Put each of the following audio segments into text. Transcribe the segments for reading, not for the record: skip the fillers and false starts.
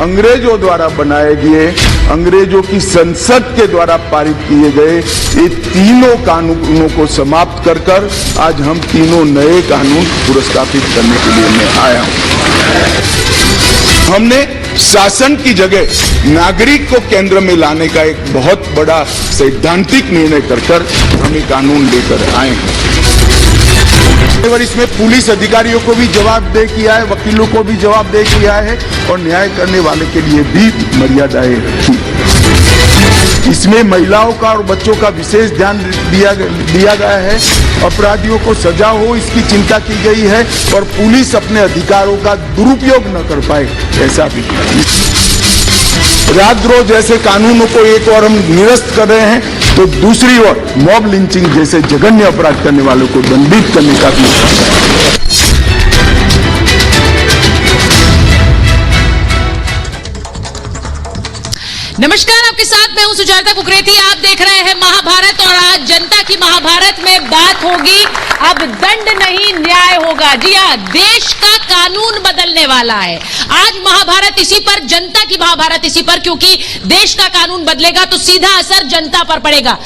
अंग्रेजों द्वारा बनाए गए, अंग्रेजों की संसद के द्वारा पारित किए गए ये तीनों कानूनों को समाप्त कर आज हम तीनों नए कानून पुरस्कृत करने के लिए मैं आया हूं। हमने शासन की जगह नागरिक को केंद्र में लाने का एक बहुत बड़ा सैद्धांतिक निर्णय कर हम ये कानून लेकर आए हैं। और इसमें पुलिस अधिकारियों को भी जवाबदेह किया है, वकीलों को भी जवाबदेह किया है और न्याय करने वाले के लिए भी मर्यादाएं रखी। इसमें महिलाओं का और बच्चों का विशेष ध्यान दिया गया है। अपराधियों को सजा हो इसकी चिंता की गई है और पुलिस अपने अधिकारों का दुरुपयोग न कर पाए ऐसा भी। राजद्रोह जैसे कानूनों को एक और हम निरस्त कर रहे हैं तो दूसरी ओर मॉब लिंचिंग जैसे जघन्य अपराध करने वालों को दंडित करने का भी। नमस्कार, आपके साथ मैं हूं सुजाता कुकरेती। आप देख रहे हैं महाभारत और आज जनता की महाभारत में बात होगी अब दंड नहीं न्याय होगा। जी हां, देश का कानून बदलने वाला है। आज महाभारत इसी पर, जनता की महाभारत इसी पर, क्योंकि देश का कानून बदलेगा तो सीधा असर जनता पर पड़ेगा।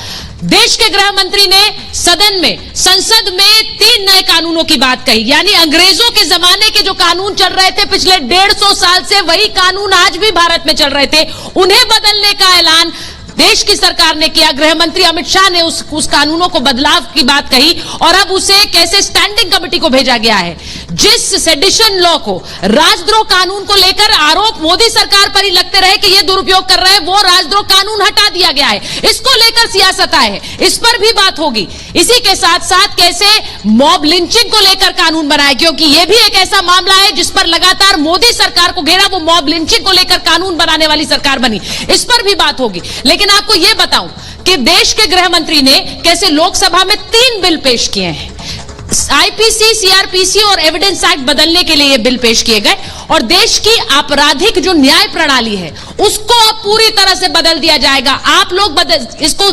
देश के गृह मंत्री ने सदन में, संसद में 3 नए कानूनों की बात कही, यानी अंग्रेजों के जमाने के जो कानून चल रहे थे पिछले 150 साल से, वही कानून आज भी भारत में चल रहे थे, उन्हें बदलने का ऐलान देश की सरकार ने किया। गृह मंत्री अमित शाह ने उस कानूनों को बदलाव की बात कही और अब उसे कैसे स्टैंडिंग कमेटी को भेजा गया है। जिस सेडिशन लॉ को, राजद्रोह कानून को लेकर आरोप मोदी सरकार पर ही लगते रहे कि ये दुरुपयोग कर रहे हैं, वो राजद्रोह कानून हटा दिया गया है। इसको लेकर सियासत आए है, इस पर भी बात होगी। इसी के साथ साथ कैसे मॉब लिंचिंग को लेकर कानून बनाए, क्योंकि यह भी एक ऐसा मामला है जिस पर लगातार मोदी सरकार को घेरा, वो मॉब लिंचिंग को लेकर कानून बनाने वाली सरकार बनी, इस पर भी बात होगी। लेकिन आपको यह बताऊं कि देश के गृह मंत्री ने कैसे लोकसभा में 3 बिल पेश किए हैं। आईपीसी, सीआरपीसी और एविडेंस एक्ट बदलने के लिए ये बिल पेश किए गए और देश की आपराधिक जो न्याय प्रणाली है उसको अब पूरी तरह से बदल दिया जाएगा। आप लोग इसको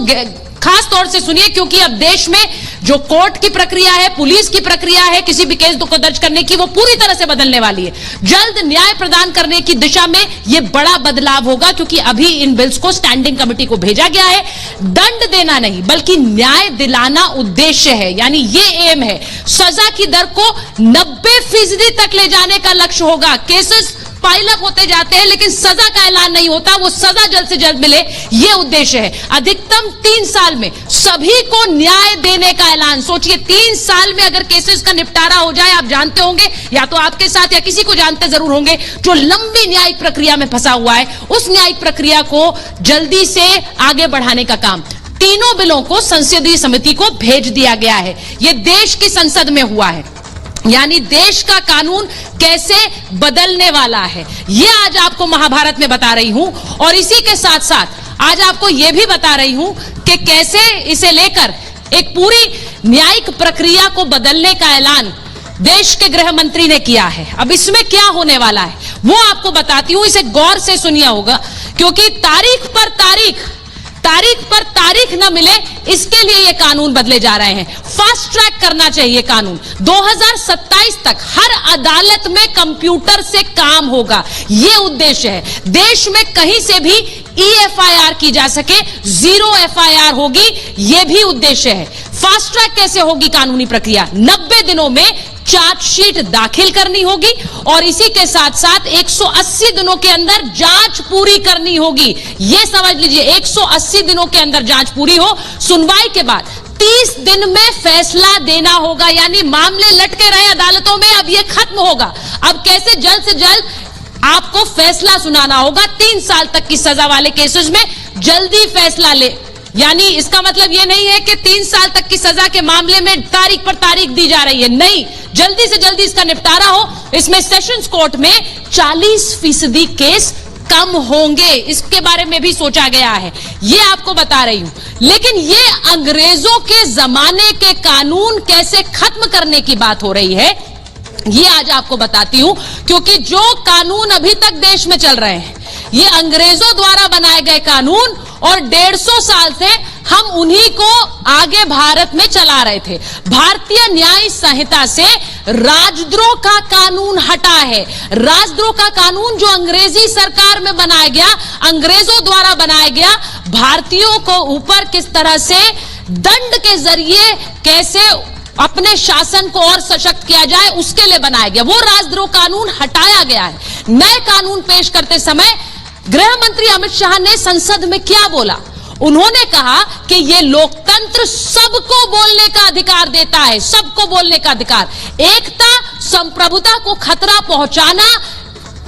खास तौर से सुनिए, क्योंकि अब देश में जो कोर्ट की प्रक्रिया है, पुलिस की प्रक्रिया है किसी भी केस को दर्ज करने की, वो पूरी तरह से बदलने वाली है। जल्द न्याय प्रदान करने की दिशा में यह बड़ा बदलाव होगा, क्योंकि अभी इन बिल्स को स्टैंडिंग कमेटी को भेजा गया है। दंड देना नहीं बल्कि न्याय दिलाना उद्देश्य है, यानी ये एम है। सजा की दर को 90% तक ले जाने का लक्ष्य होगा। केसेस पाइल अप होते जाते हैं लेकिन सजा का ऐलान नहीं होता, वो सजा जल्द से जल्द मिले, ये उद्देश्य है। अधिकतम 3 साल में सभी को न्याय देने का ऐलान। सोचिए, 3 साल में अगर केसेस का निपटारा हो जाए, आप जानते होंगे या तो आपके साथ या किसी को जानते जरूर होंगे जो लंबी न्यायिक प्रक्रिया में फंसा हुआ है, उस न्यायिक प्रक्रिया को जल्दी से आगे बढ़ाने का काम तीनों बिलों को संसदीय समिति को भेज दिया गया है। यह देश की संसद में हुआ है, यानी देश का कानून कैसे बदलने वाला है, यह आज आपको महाभारत में बता रही हूं। और इसी के साथ साथ आज आपको यह भी बता रही हूं कि कैसे इसे लेकर एक पूरी न्यायिक प्रक्रिया को बदलने का ऐलान देश के गृह मंत्री ने किया है। अब इसमें क्या होने वाला है वो आपको बताती हूं, इसे गौर से सुनिए होगा, क्योंकि तारीख पर तारीख न मिले, इसके लिए ये कानून बदले जा रहे हैं। फास्ट ट्रैक करना चाहिए कानून। 2027 तक हर अदालत में कंप्यूटर से काम होगा, ये उद्देश्य है। देश में कहीं से भी EFIR की जा सके, 0 FIR होगी, ये भी उद्देश्य है। फास्ट ट्रैक कैसे होगी कानूनी प्रक्रिया? 90 दिनों में चार्जशीट दाखिल करनी होगी और इसी के साथ साथ 180 दिनों के अंदर जांच पूरी करनी होगी। यह समझ लीजिए, 180 दिनों के अंदर जांच पूरी हो, सुनवाई के बाद 30 दिन में फैसला देना होगा, यानी मामले लटके रहे अदालतों में, अब यह खत्म होगा। अब कैसे जल्द से जल्द आपको फैसला सुनाना होगा। 3 साल तक की सजा वाले केसेस में जल्दी फैसला ले, यानी इसका मतलब यह नहीं है कि 3 साल तक की सजा के मामले में तारीख पर तारीख दी जा रही है, नहीं, जल्दी से जल्दी इसका निपटारा हो। इसमें सेशंस कोर्ट में 40% केस कम होंगे, इसके बारे में भी सोचा गया है, ये आपको बता रही हूं। लेकिन ये अंग्रेजों के जमाने के कानून कैसे खत्म करने की बात हो रही है, ये आज आपको बताती हूं, क्योंकि जो कानून अभी तक देश में चल रहे हैं ये अंग्रेजों द्वारा बनाए गए कानून और 150 साल से हम उन्हीं को आगे भारत में चला रहे थे। भारतीय न्याय संहिता से राजद्रोह का कानून हटा है। राजद्रोह का कानून जो अंग्रेजी सरकार में बनाया गया, अंग्रेजों द्वारा बनाया गया, भारतीयों को ऊपर किस तरह से दंड के जरिए कैसे अपने शासन को और सशक्त किया जाए, उसके लिए बनाया गया। वो राजद्रोह कानून हटाया गया है। नए कानून पेश करते समय गृह मंत्री अमित शाह ने संसद में क्या बोला? उन्होंने कहा कि ये लोकतंत्र सबको बोलने का अधिकार देता है, सबको बोलने का अधिकार। एकता, संप्रभुता को खतरा पहुंचाना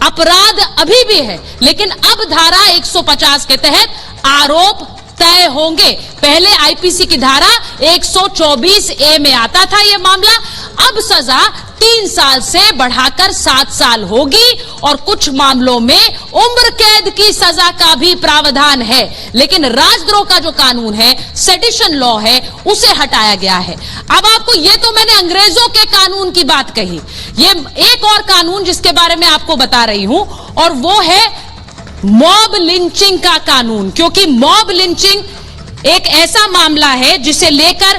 अपराध अभी भी है, लेकिन अब धारा 150 के तहत आरोप तय होंगे। पहले आईपीसी की धारा 124A में आता था यह मामला, अब सजा 3 साल से बढ़ाकर 7 साल होगी और कुछ मामलों में उम्र कैद की सजा का भी प्रावधान है। लेकिन राजद्रोह का जो कानून है, सेडिशन लॉ है, उसे हटाया गया है। अब आपको, ये तो मैंने अंग्रेजों के कानून की बात कही, ये एक और कानून जिसके बारे में आपको बता रही हूं, और वो है मॉब लिंचिंग का कानून। क्योंकि मॉब लिंचिंग एक ऐसा मामला है जिसे लेकर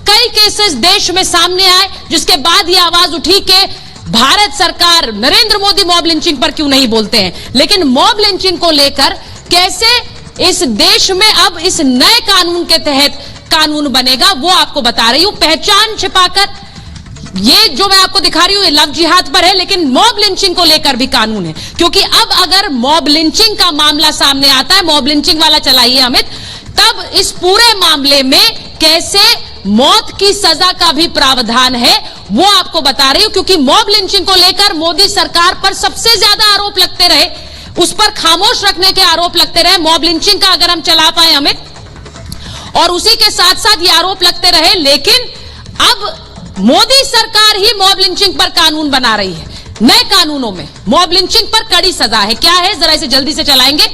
कई केसेस देश में सामने आए, जिसके बाद ये आवाज उठी कि भारत सरकार, नरेंद्र मोदी मॉब लिंचिंग पर क्यों नहीं बोलते हैं। लेकिन मॉब लिंचिंग को लेकर कैसे इस देश में अब इस नए कानून के तहत कानून बनेगा, वो आपको बता रही हूं। पहचान छिपाकर, ये जो मैं आपको दिखा रही हूं, ये लव जिहाद पर है, लेकिन मॉब लिंचिंग को लेकर भी कानून है। क्योंकि अब अगर मॉब लिंचिंग का मामला सामने आता है, मॉब लिंचिंग वाला चलाइए अमित, तब इस पूरे मामले में कैसे मौत की सजा का भी प्रावधान है, वो आपको बता रही हूं। क्योंकि मॉब लिंचिंग को लेकर मोदी सरकार पर सबसे ज्यादा आरोप लगते रहे, उस पर खामोश रखने के आरोप लगते रहे। मॉब लिंचिंग का अगर हम चला पाए अमित, और उसी के साथ साथ ये आरोप लगते रहे, लेकिन अब मोदी सरकार ही मॉब लिंचिंग पर कानून बना रही है। नए कानूनों में मॉब लिंचिंग पर कड़ी सजा है। क्या है, जरा इसे जल्दी से चलाएंगे।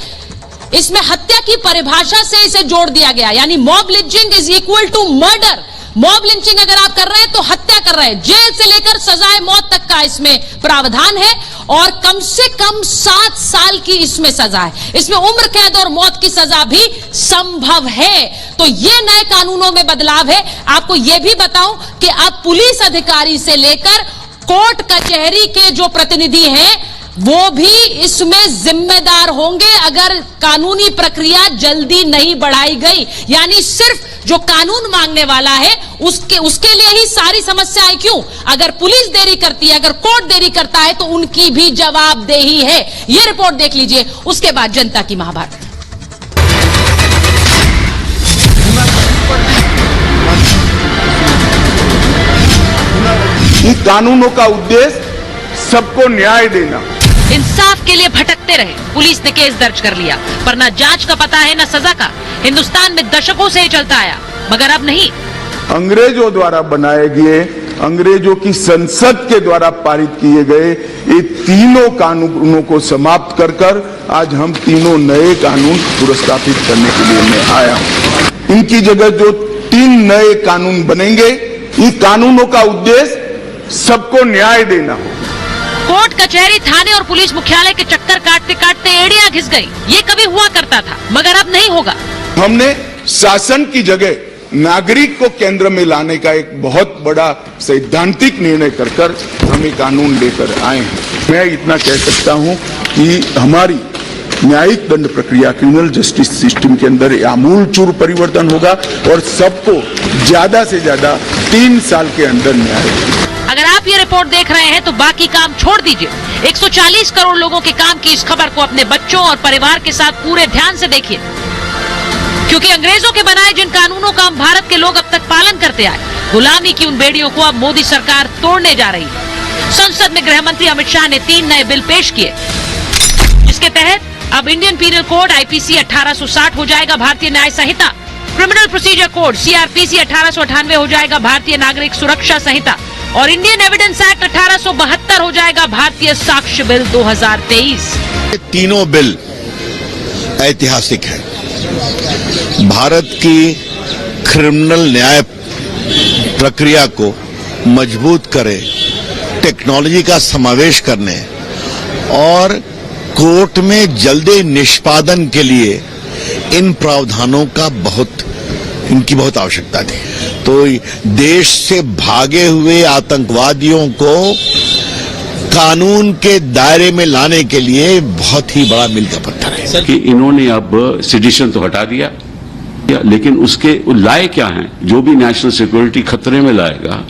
इसमें हत्या की परिभाषा से इसे जोड़ दिया गया, यानी mob lynching is equal to murder. Mob lynching अगर आप कर रहे हैं तो हत्या कर रहे हैं। जेल से लेकर सजाए मौत तक का इसमें प्रावधान है, और कम से कम 7 साल की इसमें सजा है। इसमें उम्र कैद और मौत की सजा भी संभव है। तो ये नए कानूनों में बदलाव है। आपको यह भी बताऊं कि अब पुलिस अधिकारी से लेकर कोर्ट कचहरी के जो प्रतिनिधि हैं, वो भी इसमें जिम्मेदार होंगे अगर कानूनी प्रक्रिया जल्दी नहीं बढ़ाई गई। यानी सिर्फ जो कानून मांगने वाला है उसके लिए ही सारी समस्याएं क्यों? अगर पुलिस देरी करती है, अगर कोर्ट देरी करता है, तो उनकी भी जवाबदेही है। ये रिपोर्ट देख लीजिए, उसके बाद जनता की महाभारत। इन कानूनों का उद्देश्य सबको न्याय देना। इंसाफ के लिए भटकते रहे, पुलिस ने केस दर्ज कर लिया, पर न जांच का पता है न सजा का। हिंदुस्तान में दशकों से ही चलता आया, मगर अब नहीं। अंग्रेजों द्वारा बनाए गए, अंग्रेजों की संसद के द्वारा पारित किए गए ये तीनों कानूनों को समाप्त कर आज हम तीनों नए कानून पुरस्कृत करने के लिए मैं आया हूं। इनकी जगह जो 3 नए कानून बनेंगे, इन कानूनों का उद्देश्य सबको न्याय देना हो। कोर्ट, कचहरी, थाने और पुलिस मुख्यालय के चक्कर काटते काटते एड़ियां घिस गई। ये कभी हुआ करता था, मगर अब नहीं होगा। हमने शासन की जगह नागरिक को केंद्र में लाने का एक बहुत बड़ा सैद्धांतिक निर्णय कर हम ये कानून लेकर आए हैं। मैं इतना कह सकता हूं कि हमारी न्यायिक दंड प्रक्रिया, क्रिमिनल जस्टिस सिस्टम के अंदर आमूलचूल परिवर्तन होगा और सबको ज्यादा से ज्यादा 3 साल के अंदर न्याय। अगर आप ये रिपोर्ट देख रहे हैं तो बाकी काम छोड़ दीजिए। 140 करोड़ लोगों के काम की इस खबर को अपने बच्चों और परिवार के साथ पूरे ध्यान से देखिए, क्योंकि अंग्रेजों के बनाए जिन कानूनों का हम भारत के लोग अब तक पालन करते आए, गुलामी की उन बेड़ियों को अब मोदी सरकार तोड़ने जा रही है। संसद में गृह मंत्री अमित शाह ने 3 नए बिल पेश किए, जिसके तहत अब इंडियन पीनल कोड आईपीसी 1860 हो जाएगा भारतीय न्याय संहिता, क्रिमिनल प्रोसीजर कोड सीआरपीसी 1898 हो जाएगा भारतीय नागरिक सुरक्षा संहिता, और इंडियन एविडेंस एक्ट 1872 हो जाएगा भारतीय साक्ष्य बिल 2023। तीनों बिल ऐतिहासिक है। भारत की क्रिमिनल न्याय प्रक्रिया को मजबूत करे, टेक्नोलॉजी का समावेश करने और कोर्ट में जल्दी निष्पादन के लिए इन प्रावधानों का इनकी बहुत आवश्यकता थी। तो देश से भागे हुए आतंकवादियों को कानून के दायरे में लाने के लिए बहुत ही बड़ा मील का पत्थर है। कि इन्होंने अब सेडिशन तो हटा दिया, लेकिन उसके लाए क्या हैं? जो भी नेशनल सिक्योरिटी खतरे में लाएगा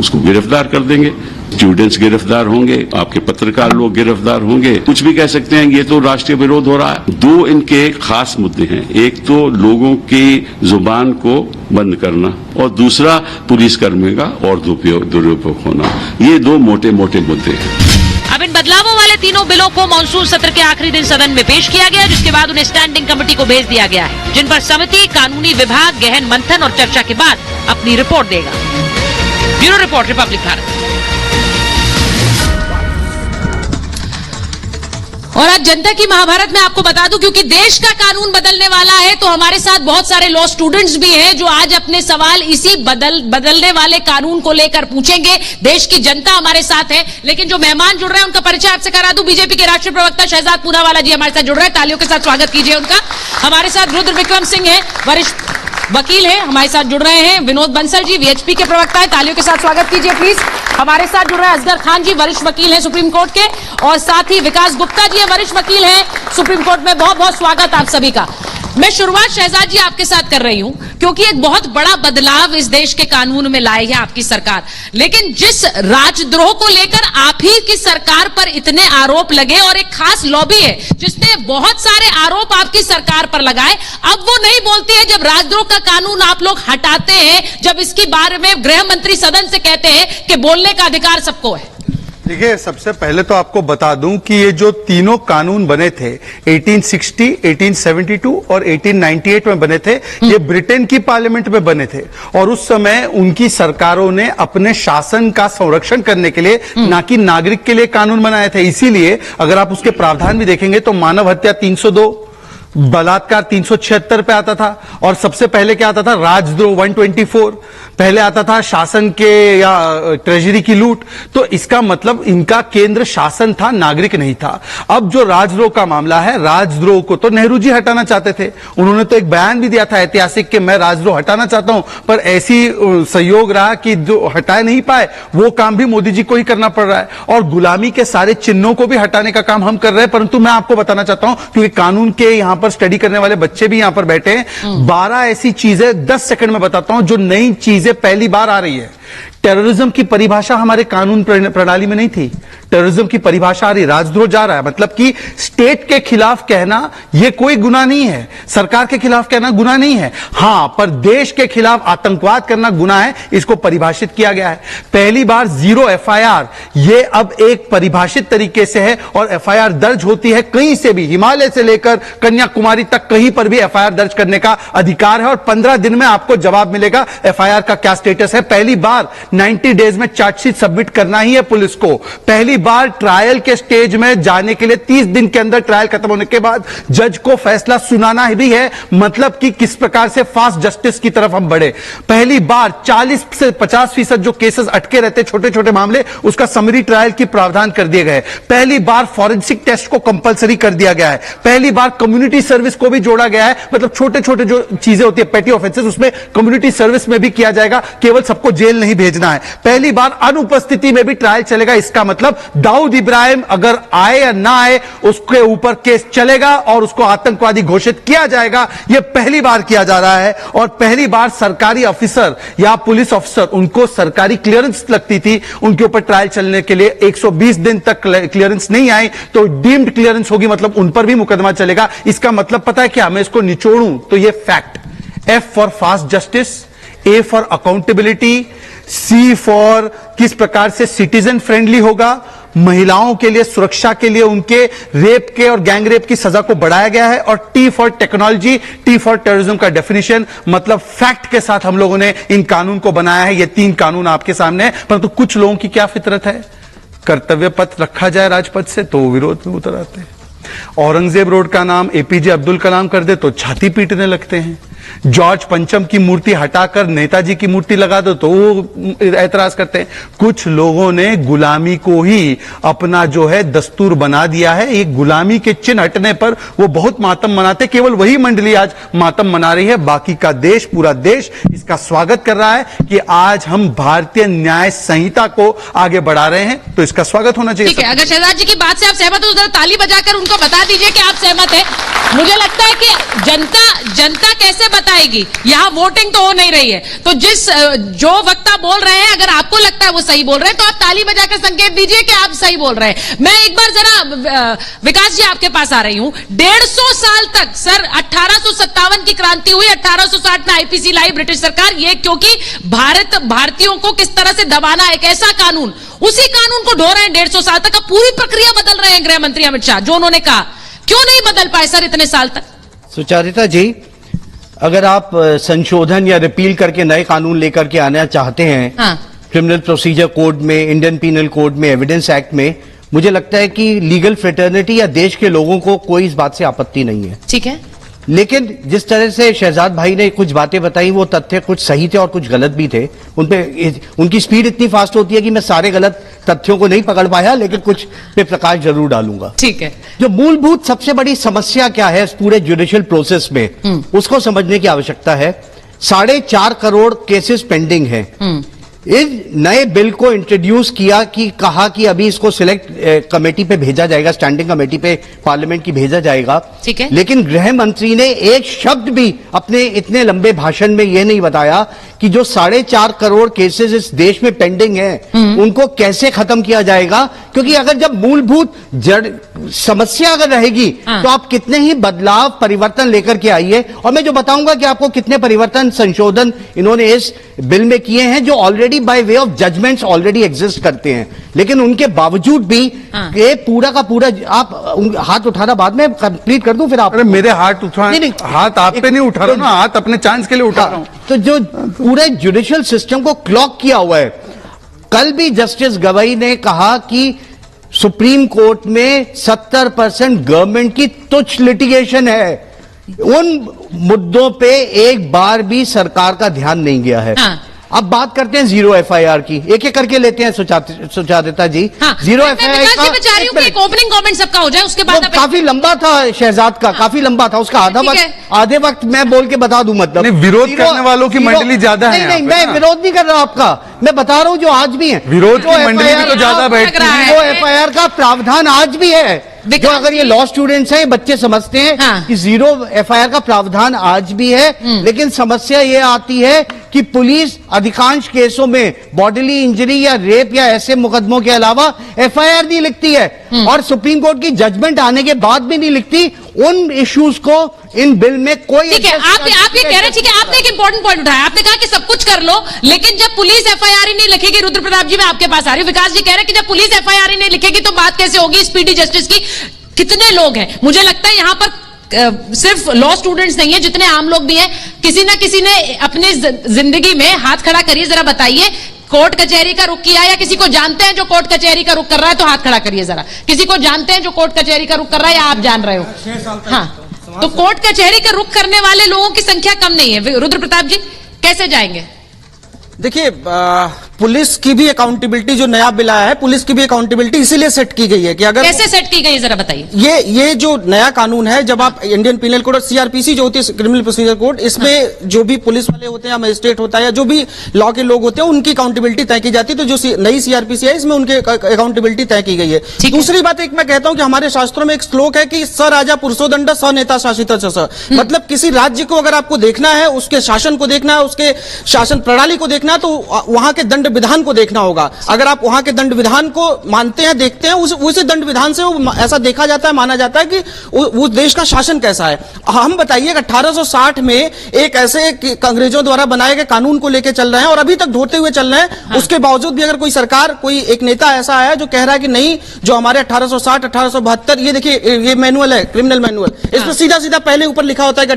उसको गिरफ्तार कर देंगे। स्टूडेंट्स गिरफ्तार होंगे, आपके पत्रकार लोग गिरफ्तार होंगे, कुछ भी कह सकते हैं। ये तो राष्ट्रीय विरोध हो रहा है। दो इनके खास मुद्दे हैं, एक तो लोगों की जुबान को बंद करना और दूसरा पुलिसकर्मियों का और दुरुपयोग होना। ये दो मोटे मोटे मुद्दे हैं। अब इन बदलावों वाले तीनों बिलों को मॉनसून सत्र के आखिरी दिन सदन में पेश किया गया, जिसके बाद उन्हें स्टैंडिंग कमेटी को भेज दिया गया है, जिन पर समिति, कानूनी विभाग गहन मंथन और चर्चा के बाद अपनी रिपोर्ट देगा। Bureau report, Republic Bharat. और आज जनता की महाभारत में आपको बता दूं, क्योंकि देश का कानून बदलने वाला है, तो हमारे साथ बहुत सारे लॉ स्टूडेंट्स भी हैं जो आज अपने सवाल इसी बदलने वाले कानून को लेकर पूछेंगे। देश की जनता हमारे साथ है, लेकिन जो मेहमान जुड़ रहे हैं उनका परिचय आपसे करा दूं। बीजेपी के राष्ट्रीय प्रवक्ता शहजाद पूनावाला जी हमारे साथ जुड़ रहे हैं, तालियों के साथ स्वागत कीजिए उनका। हमारे साथ रुद्र विक्रम सिंह है, वरिष्ठ वकील है, हमारे साथ जुड़ रहे हैं। विनोद बंसल जी वीएचपी के प्रवक्ता है, तालियों के साथ स्वागत कीजिए प्लीज। हमारे साथ जुड़ रहे हैं असगर खान जी, वरिष्ठ वकील हैं सुप्रीम कोर्ट के, और साथ ही विकास गुप्ता जी वरिष्ठ वकील हैं सुप्रीम कोर्ट में। बहुत बहुत स्वागत आप सभी का। मैं शुरुआत शहजाद जी आपके साथ कर रही हूं, क्योंकि एक बहुत बड़ा बदलाव इस देश के कानून में लाई है आपकी सरकार, लेकिन जिस राजद्रोह को लेकर आप ही की सरकार पर इतने आरोप लगे और एक खास लॉबी है जिसने बहुत सारे आरोप आपकी सरकार पर लगाए, अब वो नहीं बोलती है जब राजद्रोह का कानून आप लोग हटाते हैं, जब इसके बारे में गृह मंत्री सदन से कहते हैं कि बोलने का अधिकार सबको है। देखिए, सबसे पहले तो आपको बता दूं कि ये जो तीनों कानून बने थे 1860, 1872 और 1898 में बने थे, ये ब्रिटेन की पार्लियामेंट में बने थे, और उस समय उनकी सरकारों ने अपने शासन का संरक्षण करने के लिए, ना कि नागरिक के लिए कानून बनाए थे। इसीलिए अगर आप उसके प्रावधान भी देखेंगे तो मानव हत्या 302, बलात्कार 376 पे आता था, और सबसे पहले क्या आता था? राजद्रोह 124, पहले आता था शासन के या ट्रेजरी की लूट। तो इसका मतलब इनका केंद्र शासन था, नागरिक नहीं था। अब जो राजद्रोह का मामला है, राजद्रोह को तो नेहरू जी हटाना चाहते थे, उन्होंने तो एक बयान भी दिया था ऐतिहासिक कि मैं राजद्रोह हटाना चाहता हूं, पर ऐसी सहयोग रहा कि जो हटा नहीं पाए, वो काम भी मोदी जी को ही करना पड़ रहा है। और गुलामी के सारे चिन्हों को भी हटाने का काम हम कर रहे हैं। परंतु मैं आपको बताना चाहता हूं, क्योंकि कानून के यहां पर स्टडी करने वाले बच्चे भी यहां पर बैठे हैं, 12 ऐसी चीजें 10 सेकंड में बताता हूं जो नई चीजें पहली बार आ रही है। टेररिज्म की परिभाषा हमारे कानून प्रणाली में नहीं थी, टेररिज्म की परिभाषा आ रही, राजद्रोह जा रहा है। मतलब कि स्टेट के खिलाफ कहना यह कोई गुनाह नहीं है, सरकार के खिलाफ कहना गुनाह नहीं है। हां, पर देश के खिलाफ आतंकवाद करना गुनाह है, इसको परिभाषित किया गया है। पहली बार 0 एफआईआर, यह अब एक परिभाषित तरीके से है, और एफआईआर दर्ज होती है कहीं से भी, हिमालय से लेकर कन्याकुमारी तक कहीं पर भी एफआईआर दर्ज करने का अधिकार है, और 15 दिन में आपको जवाब मिलेगा एफआईआर का क्या स्टेटस है। पहली बार 90 डेज में चार्जशीट सबमिट करना ही है पुलिस को। पहली बार ट्रायल के स्टेज में जाने के लिए 30 दिन के अंदर ट्रायल खत्म होने के बाद जज को फैसला सुनाना भी है, मतलब कि किस प्रकार से फास्ट जस्टिस की तरफ हम बढ़े। पहली बार 40 से 50% जो केसेस अटके रहते छोटे छोटे मामले, उसका समरी ट्रायल की प्रावधान कर दिए गए। पहली बार फॉरेंसिक टेस्ट को कंपलसरी कर दिया गया है। पहली बार कम्युनिटी सर्विस को भी जोड़ा गया है, मतलब छोटे छोटे जो चीजें होती है पेटी ऑफेंसेस, उसमें कम्युनिटी सर्विस में भी किया जाएगा, केवल सबको जेल नहीं भेजना है। पहली बार अनुपस्थिति में भी ट्रायल चलेगा। इसका मतलब दाऊद इब्राहिम अगर आए या ना आए, उसके ऊपर केस चलेगा और उसको आतंकवादी घोषित किया जाएगा। यह पहली बार किया जा रहा है। और पहली बार सरकारी अफसर या पुलिस अफसर, उनको सरकारी क्लियरेंस लगती थी, उनके ऊपर ट्रायल चलने के लिए 120 दिन तक क्लियरेंस नहीं आई तो डीम्ड क्लियरेंस होगी, मतलब उन पर भी मुकदमा चलेगा। इसका मतलब पता है क्या? मैं इसको निचोड़ूं तो यह fact, F for fast justice, A for accountability, C for किस प्रकार से सिटीजन फ्रेंडली होगा, महिलाओं के लिए सुरक्षा के लिए उनके रेप के और गैंग रेप की सजा को बढ़ाया गया है, और T for technology, T for terrorism का डेफिनेशन, मतलब फैक्ट के साथ हम लोगों ने इन कानून को बनाया है। ये 3 कानून आपके सामने है। परंतु कुछ लोगों की क्या फितरत है, कर्तव्य पथ रखा जाए राजपथ से तो विरोध में उतर आते हैं। औरंगजेब रोड का नाम APJ अब्दुल कलाम कर दे तो छाती पीटने लगते हैं। जॉर्ज पंचम की मूर्ति हटाकर नेताजी की मूर्ति लगा दो तो वो ऐतराज करते हैं। कुछ लोगों ने गुलामी को ही अपना जो है दस्तूर बना दिया है। एक गुलामी के चिन्ह हटने पर वो बहुत मातम मनाते, केवल वही मंडली आज मातम मना रही है। बाकी का देश, पूरा देश इसका स्वागत कर रहा है कि आज हम भारतीय न्याय संहिता को आगे बढ़ा रहे हैं, तो इसका स्वागत होना चाहिए। ठीक है, अगर शहजाद जी की बात से आप सहमत हो तो ताली बजाकर उनको बता दीजिए कि आप सहमत हैं। मुझे लगता है कि जनता कैसे बताएगी, यहां वोटिंग तो हो नहीं रही है। तो जो वक्ता बोल रहे हैं, अगर आपको लगता है वो सही बोल रहे हैं तो आप ताली बजाकर संकेत दीजिए कि आप सही बोल रहे हैं। मैं एक बार जरा विकास जी आपके पास आ रही हूं। 150 साल तक सर 1857 की क्रांति हुई, 1860 में आईपीसी लाई ब्रिटिश सरकार, ये क्योंकि भारतीयों को किस तरह से दबाना, एक ऐसा कानून, उसी कानून को ढो रहे हैं 150 साल तक। अब पूरी प्रक्रिया बदल रहे हैं गृह मंत्री अमित शाह, जो उन्होंने कहा। क्यों नहीं बदल पाए सर इतने साल तक? सुचारिता जी, अगर आप संशोधन या रिपील करके नए कानून लेकर के आना चाहते हैं, हाँ। क्रिमिनल प्रोसीजर कोड में, इंडियन पीनल कोड में, एविडेंस एक्ट में, मुझे लगता है कि लीगल फ्रेटर्निटी या देश के लोगों को कोई इस बात से आपत्ति नहीं है। ठीक है, लेकिन जिस तरह से शहजाद भाई ने कुछ बातें बताई, वो तथ्य कुछ सही थे और कुछ गलत भी थे। उनकी स्पीड इतनी फास्ट होती है कि मैं सारे गलत तथ्यों को नहीं पकड़ पाया, लेकिन कुछ पे प्रकाश जरूर डालूंगा। ठीक है। जो मूलभूत सबसे बड़ी समस्या क्या है इस पूरे जुडिशियल प्रोसेस में, उसको समझने की आवश्यकता है। 4.5 करोड़ केसेस पेंडिंग हैं। इस नए बिल को इंट्रोड्यूस किया कि कहा कि अभी इसको सिलेक्ट कमेटी पे भेजा जाएगा, स्टैंडिंग कमेटी पे पार्लियामेंट की भेजा जाएगा। ठीक है। लेकिन गृह मंत्री ने एक शब्द भी अपने इतने लंबे भाषण में यह नहीं बताया कि जो 4.5 करोड़ केसेस इस देश में पेंडिंग हैं, उनको कैसे खत्म किया जाएगा। क्योंकि अगर जब मूलभूत जड़ समस्या अगर रहेगी, तो आप कितने ही बदलाव, परिवर्तन लेकर के आइए। और मैं जो बताऊंगा कि आपको कितने परिवर्तन, संशोधन इन्होंने इस बिल में किए हैं, जो already by way of judgements already exist करते हैं। लेकिन उनके बावजूद भी ये पूरा का पूरा, आप हाथ उठाना बाद में कंप्लीट कर दूं फिर आप। अरे मेरे हाथ उठा, हाथ आप पे नहीं उठा रहा हूं ना, हाथ अपने चांस के लिए उठा रहा हूं। तो जो पूरे जुडिशियल सिस्टम को क्लॉक किया हुआ है, कल भी जस्टिस गवई ने कहा कि सुप्रीम कोर्ट में 70% गवर्नमेंट की तुच्छ लिटिगेशन है। उन मुद्दों पे एक बार भी सरकार का ध्यान नहीं गया है। अब बात करते हैं जीरो एफआईआर की, एक एक करके लेते हैं सुचारिता जी। जीरो एफआईआर एक ओपनिंग कमेंट सबका हो जाए, उसके बाद काफी लंबा था शहजाद का, काफी लंबा था, उसका आधे वक्त मैं बोल के बता दूं। मतलब विरोध करने वालों की मंडली ज्यादा है। नहीं, मैं विरोध नहीं कर रहा आपका, मैं बता रहा हूं जो आज भी है विरोध की मंडली में तो ज्यादा बैठती है। जीरो एफआईआर का प्रावधान आज भी है। जो अगर ये लॉ स्टूडेंट्स हैं, बच्चे समझते हैं कि जीरो एफआईआर का प्रावधान आज भी है। लेकिन समस्या ये आती है कि पुलिस अधिकांश केसों में बॉडीली इंजरी या रेप या ऐसे मुकदमों के अलावा एफआईआर नहीं लिखती है, और सुप्रीम कोर्ट की जजमेंट आने के बाद भी नहीं लिखती। उन इश्यूज को इन बिल में कोई, ठीक है, आप ये कह रहे, ठीक है, आपने एक इंपॉर्टेंट पॉइंट उठाया। आपने कहा कि सब कुछ कर लो, लेकिन जब पुलिस एफआईआर ही नहीं लिखेगी, रुद्र प्रताप जी मैं आपके पास आ रही हूं, विकास जी कह रहे हैं कि जब पुलिस एफआईआर ही नहीं लिखेगी तो बात कैसे होगी स्पीडी जस्टिस की? कितने लोग हैं, मुझे लगता है यहां पर सिर्फ लॉ स्टूडेंट्स नहीं है, जितने आम लोग भी हैं, किसी ना किसी ने अपनी जिंदगी में हाथ खड़ा करिए, जरा बताइए कोर्ट कचहरी का रुख किया, या किसी को जानते हैं जो कोर्ट कचहरी का रुख कर रहा है तो हाथ खड़ा करिए जरा। किसी को जानते हैं जो कोर्ट कचहरी का रुख कर रहा है, या आप जान रहे हो? हाँ, तो कोर्ट कचहरी का रुख करने वाले लोगों की संख्या कम नहीं है। रुद्र प्रताप जी कैसे जाएंगे? देखिए, पुलिस की भी अकाउंटेबिलिटी, जो नया बिल आया है, पुलिस की भी अकाउंटेबिलिटी इसीलिए सेट की गई है कि अगर कैसे सेट की गई जरा बताइए। ये जो नया कानून है, जब आप इंडियन पीनल कोड और सीआरपीसी जो होती है, क्रिमिनल प्रोसीजर कोड, इसमें जो भी पुलिस वाले होते हैं, मजिस्ट्रेट होता है, या जो भी लॉ के लोग होते हैं, उनकी अकाउंटेबिलिटी तय की जाती है। तो जो नई सीआरपीसी है, इसमें उनके अकाउंटेबिलिटी तय की गई है। दूसरी बात एक मैं कहता हूं कि हमारे शास्त्रों में एक श्लोक है कि स राजा पुरुषोदंड स नेता शासित। मतलब किसी राज्य को अगर आपको देखना है, उसके शासन को देखना है, उसके शासन प्रणाली को देखना है, तो वहां के दंड विधान को देखना होगा। अगर आप वहां के दंड विधान को मानते हैं, देखते हैं, उस दंड विधान से ऐसा देखा जाता है, माना जाता है कि उस देश का शासन कैसा है। हम बताइए 1860 में एक ऐसे अंग्रेजों द्वारा बनाए गए कानून को लेकर चल रहे हैं और अभी तक ढोते हुए चल रहे हैं। उसके बावजूद भी अगर कोई सरकार, कोई एक नेता ऐसा आया जो कह रहा है कि नहीं, जो हमारे 1860, 1872, ये देखिए, ये मैनुअल है, क्रिमिनल मैनुअल, इसमें सीधा सीधा पहले ऊपर लिखा होता है कि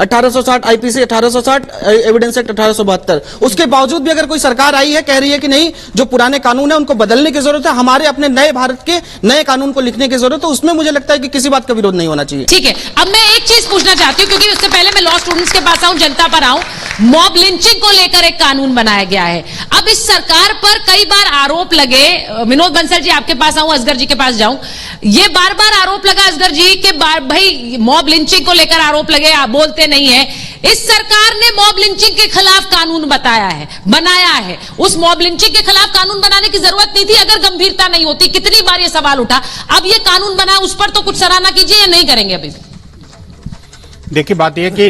1860 आईपीसी, 1860 एविडेंस एक्ट 1872। उसके बावजूद भी अगर कोई सरकार सरकार आई है, कह रही है कि नहीं, जो पुराने कानून है उनको बदलने की जरूरत है, हमारे अपने नए भारत के नए कानून को लिखने की जरूरत है, उसमें मुझे लगता है कि किसी बात का विरोध नहीं होना चाहिए। ठीक है, अब मैं एक चीज पूछना चाहती हूं, क्योंकि उससे पहले मैं लॉ स्टूडेंट्स के पास आऊं, जनता पर आऊं। मॉब लिंचिंग को लेकर एक कानून बनाया गया है। अब इस सरकार पर कई बार आरोप लगे, विनोद बंसल जी आपके पास आऊं, असगर जी के पास जाऊं, ये बार बार आरोप लगा असगर जी के भाई मॉब लिंचिंग को लेकर आरोप लगे, आप बोलते नहीं है। इस सरकार ने मॉब लिंचिंग के खिलाफ कानून बनाया है। उस मॉब लिंचिंग के खिलाफ कानून बनाने की जरूरत नहीं थी अगर गंभीरता नहीं होती। कितनी बार ये सवाल उठा, अब ये कानून बना, उस पर तो कुछ सराहना कीजिए या नहीं करेंगे अभी? देखिए, बात यह कि